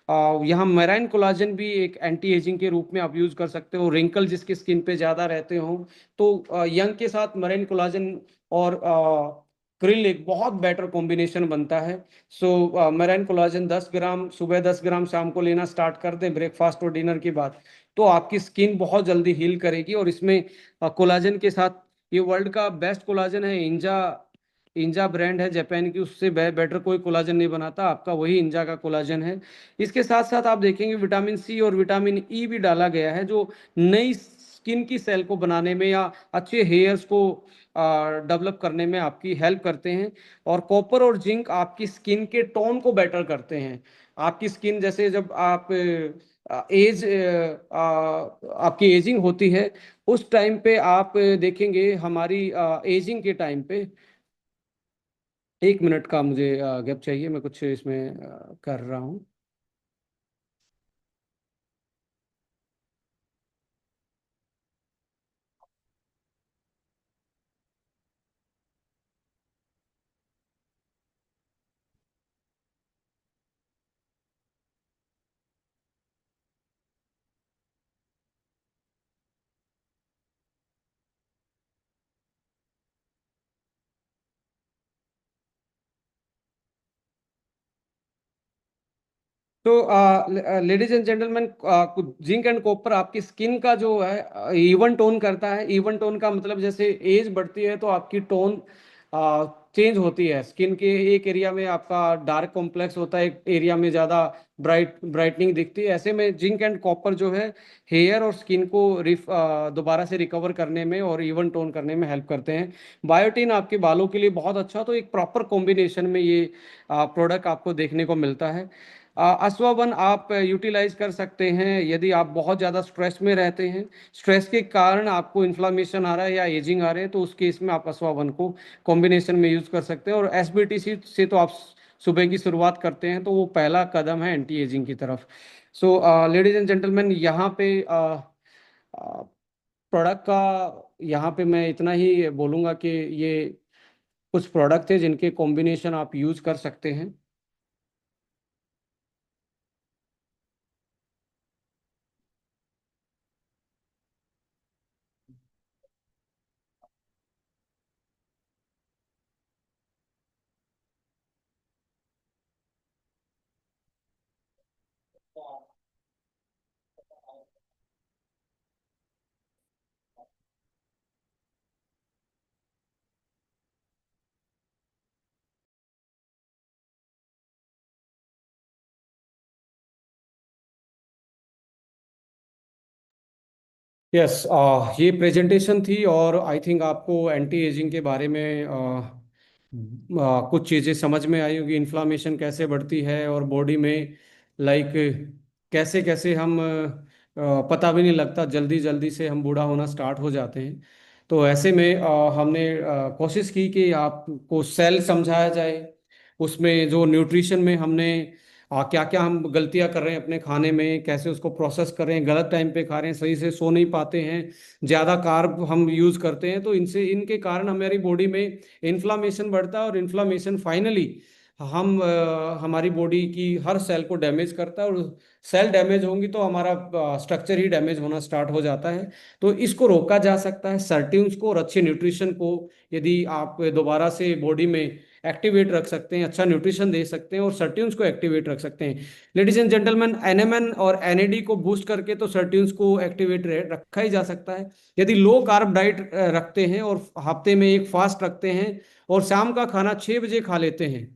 यहाँ मेराइन कोलाजन भी एक एंटी एजिंग के रूप में आप यूज कर सकते हो। रिंकल जिसके स्किन पे ज्यादा रहते हो तो यंग के साथ मेराइन कोलाजन और क्रिल एक बहुत बेटर कॉम्बिनेशन बनता है। सो मेराइन कोलाजन 10 ग्राम सुबह, 10 ग्राम शाम को लेना स्टार्ट कर दें ब्रेकफास्ट और डिनर के बाद, तो आपकी स्किन बहुत जल्दी हील करेगी। और इसमें कोलाजन के साथ ये वर्ल्ड का बेस्ट कोलाजन है, इंजा इंजा ब्रांड है जापान की, उससे बेटर कोई कोलाजन नहीं बनाता, आपका वही इंजा का कोलाजन है। इसके साथ साथ आप देखेंगे विटामिन सी और विटामिन ई भी डाला गया है जो नई स्किन की सेल को बनाने में या अच्छे हेयर्स को डेवलप करने में आपकी हेल्प करते हैं। और कॉपर और जिंक आपकी स्किन के टोन को बेटर करते हैं। आपकी स्किन जैसे जब आप एज आपकी एजिंग होती है उस टाइम पे आप देखेंगे हमारी एजिंग के टाइम पे, 1 मिनट का मुझे गैप चाहिए, मैं कुछ इसमें कर रहा हूँ। तो ladies and gentleman, zinc and copper आपकी स्किन का जो है इवन टोन करता है। इवन टोन का मतलब जैसे एज बढ़ती है तो आपकी टोन चेंज होती है। स्किन के एक एरिया में आपका डार्क कॉम्प्लेक्स होता है, एक एरिया में ज़्यादा ब्राइटनिंग दिखती है। ऐसे में जिंक एंड कॉपर जो है हेयर और स्किन को दोबारा से रिकवर करने में और इवन टोन करने में हेल्प करते हैं। बायोटीन आपके बालों के लिए बहुत अच्छा, तो एक प्रॉपर कॉम्बिनेशन में ये प्रोडक्ट आपको देखने को मिलता है। अश्वावन आप यूटिलाइज कर सकते हैं यदि आप बहुत ज़्यादा स्ट्रेस में रहते हैं, स्ट्रेस के कारण आपको इन्फ्लामेशन आ रहा है या एजिंग आ रहे हैं, तो उस केस में आप अश्वावन को कॉम्बिनेशन में यूज़ कर सकते हैं। और एसबीटीसी से तो आप सुबह की शुरुआत करते हैं तो वो पहला कदम है एंटी एजिंग की तरफ। सो लेडीज एंड जेंटलमैन, यहाँ पे प्रोडक्ट का यहाँ पे मैं इतना ही बोलूँगा कि ये कुछ प्रोडक्ट है जिनके कॉम्बिनेशन आप यूज़ कर सकते हैं। यस, ये प्रेजेंटेशन थी और आई थिंक आपको एंटी एजिंग के बारे में कुछ चीज़ें समझ में आई होगी, इन्फ्लामेशन कैसे बढ़ती है और बॉडी में लाइक कैसे कैसे हम पता भी नहीं लगता, जल्दी जल्दी से हम बूढ़ा होना स्टार्ट हो जाते हैं। तो ऐसे में हमने कोशिश की कि आपको सेल समझाया जाए, उसमें जो न्यूट्रिशन में हमने क्या क्या हम गलतियां कर रहे हैं अपने खाने में, कैसे उसको प्रोसेस कर रहे हैं, गलत टाइम पे खा रहे हैं, सही से सो नहीं पाते हैं, ज़्यादा कार्ब हम यूज़ करते हैं, तो इनसे इनके कारण हमारी बॉडी में इन्फ्लामेशन बढ़ता है और इन्फ्लामेशन फाइनली हमारी बॉडी की हर सेल को डैमेज करता है और सेल डैमेज होंगी तो हमारा स्ट्रक्चर ही डैमेज होना स्टार्ट हो जाता है। तो इसको रोका जा सकता है सर्ट्यून्स को और अच्छे न्यूट्रिशन को, यदि आप दोबारा से बॉडी में एक्टिवेट रख सकते हैं, अच्छा न्यूट्रिशन दे सकते हैं और सर्ट्यून्स को एक्टिवेट रख सकते हैं। लेडीज एंड जेंटलमैन, एनएमएन और एनएडी को बूस्ट करके तो सर्ट्यून्स को एक्टिवेट रखा ही जा सकता है। यदि लो कार्ब डाइट रखते हैं और हफ्ते में एक फास्ट रखते हैं और शाम का खाना 6 बजे खा लेते हैं।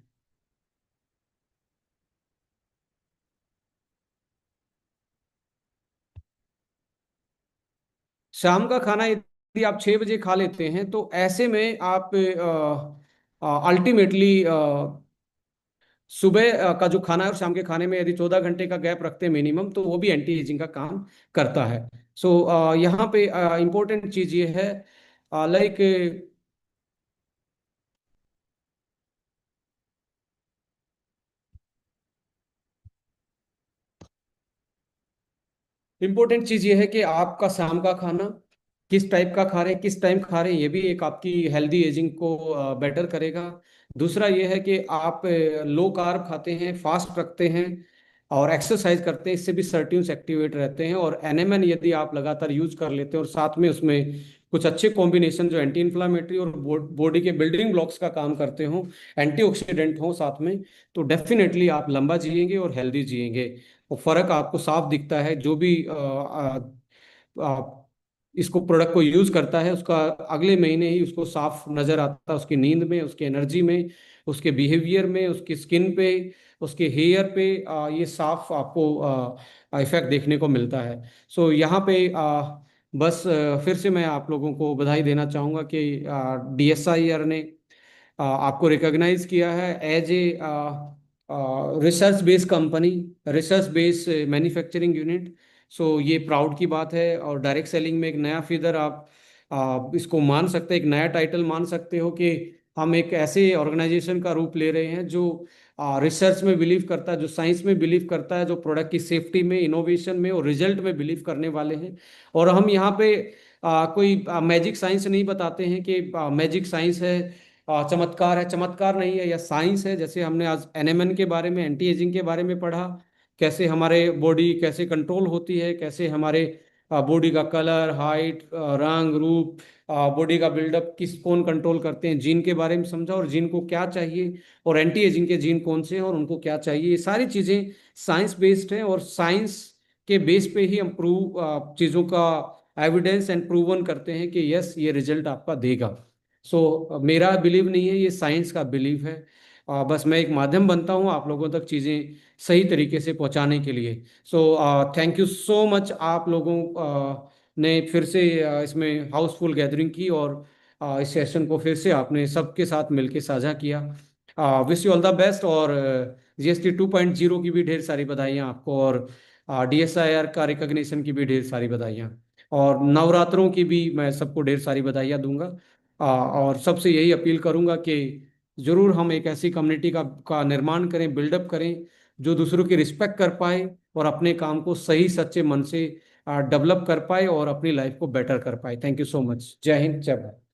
शाम का खाना यदि आप 6 बजे खा लेते हैं तो ऐसे में आप अल्टीमेटली सुबह का जो खाना है और शाम के खाने में यदि 14 घंटे का गैप रखते हैं मिनिमम, तो वो भी एंटी एजिंग का काम करता है। सो यहाँ पे इम्पोर्टेंट चीज ये है, लाइक इम्पोर्टेंट चीज ये है कि आपका शाम का खाना किस टाइप का खा रहे हैं, किस टाइम खा रहे हैं, ये भी एक आपकी हेल्दी एजिंग को बेटर करेगा। दूसरा ये है कि आप लो कार्ब खाते हैं, फास्ट रखते हैं और एक्सरसाइज करते हैं, इससे भी सर्ट्यून्स एक्टिवेट रहते हैं। और एनएमएन यदि आप लगातार यूज कर लेते हैं और साथ में उसमें कुछ अच्छे कॉम्बिनेशन जो एंटी इन्फ्लामेटरी और बॉडी के बिल्डिंग ब्लॉक्स का काम करते हो, एंटीऑक्सीडेंट हो साथ में, तो डेफिनेटली आप लंबा जिएंगे और हेल्दी जिएंगे। और फर्क आपको साफ दिखता है। जो भी इसको प्रोडक्ट को यूज करता है उसका अगले महीने ही उसको साफ नजर आता है, उसकी नींद में, उसकी एनर्जी में, उसके बिहेवियर में, उसकी स्किन पे, उसके हेयर पे, ये साफ आपको इफेक्ट देखने को मिलता है। सो यहाँ पे बस फिर से मैं आप लोगों को बधाई देना चाहूँगा कि डीएसआईआर ने आपको रिकॉग्नाइज किया है as a research based company, research based manufacturing unit. So ये प्राउड की बात है और डायरेक्ट सेलिंग में एक नया फीदर आप इसको मान सकते हैं, एक नया टाइटल मान सकते हो कि हम एक ऐसे ऑर्गेनाइजेशन का रूप ले रहे हैं जो रिसर्च में बिलीव करता है, जो साइंस में बिलीव करता है, जो प्रोडक्ट की सेफ्टी में, इनोवेशन में और रिजल्ट में बिलीव करने वाले हैं। और हम यहाँ पे कोई मैजिक साइंस नहीं बताते हैं कि मैजिक साइंस है, चमत्कार है, चमत्कार नहीं है, या साइंस है। जैसे हमने आज एनएमएन के बारे में, एंटी एजिंग के बारे में पढ़ा, कैसे हमारे बॉडी कैसे कंट्रोल होती है, कैसे हमारे बॉडी का कलर, हाइट, रंग, रूप, बॉडी का बिल्डअप किस कौन कंट्रोल करते हैं, जीन के बारे में समझा और जीन को क्या चाहिए, और एंटी एजिंग के जीन कौन से हैं और उनको क्या चाहिए। ये सारी चीज़ें साइंस बेस्ड हैं और साइंस के बेस पे ही हम प्रूव चीज़ों का एविडेंस एंड प्रूवन करते हैं कि यस ये रिजल्ट आपका देगा। सो मेरा बिलीव नहीं है, ये साइंस का बिलीव है। बस मैं एक माध्यम बनता हूँ आप लोगों तक चीज़ें सही तरीके से पहुँचाने के लिए। So thank you so much, आप लोगों ने फिर से इसमें हाउसफुल गैदरिंग की और इस सेशन को फिर से आपने सबके साथ मिलकर साझा किया। Wish you all the best और जीएसटी 2.0 की भी ढेर सारी बधाइयाँ आपको, और डीएसआईआर का रिकग्निशन की भी ढेर सारी बधाइयाँ, और नवरात्रों की भी मैं सबको ढेर सारी बधाइयाँ दूंगा। और सबसे यही अपील करूंगा कि जरूर हम एक ऐसी कम्युनिटी का निर्माण करें, बिल्डअप करें, जो दूसरों की रिस्पेक्ट कर पाए और अपने काम को सही सच्चे मन से डेवलप कर पाए और अपनी लाइफ को बेटर कर पाए। Thank you so much. जय हिंद, जय भारत।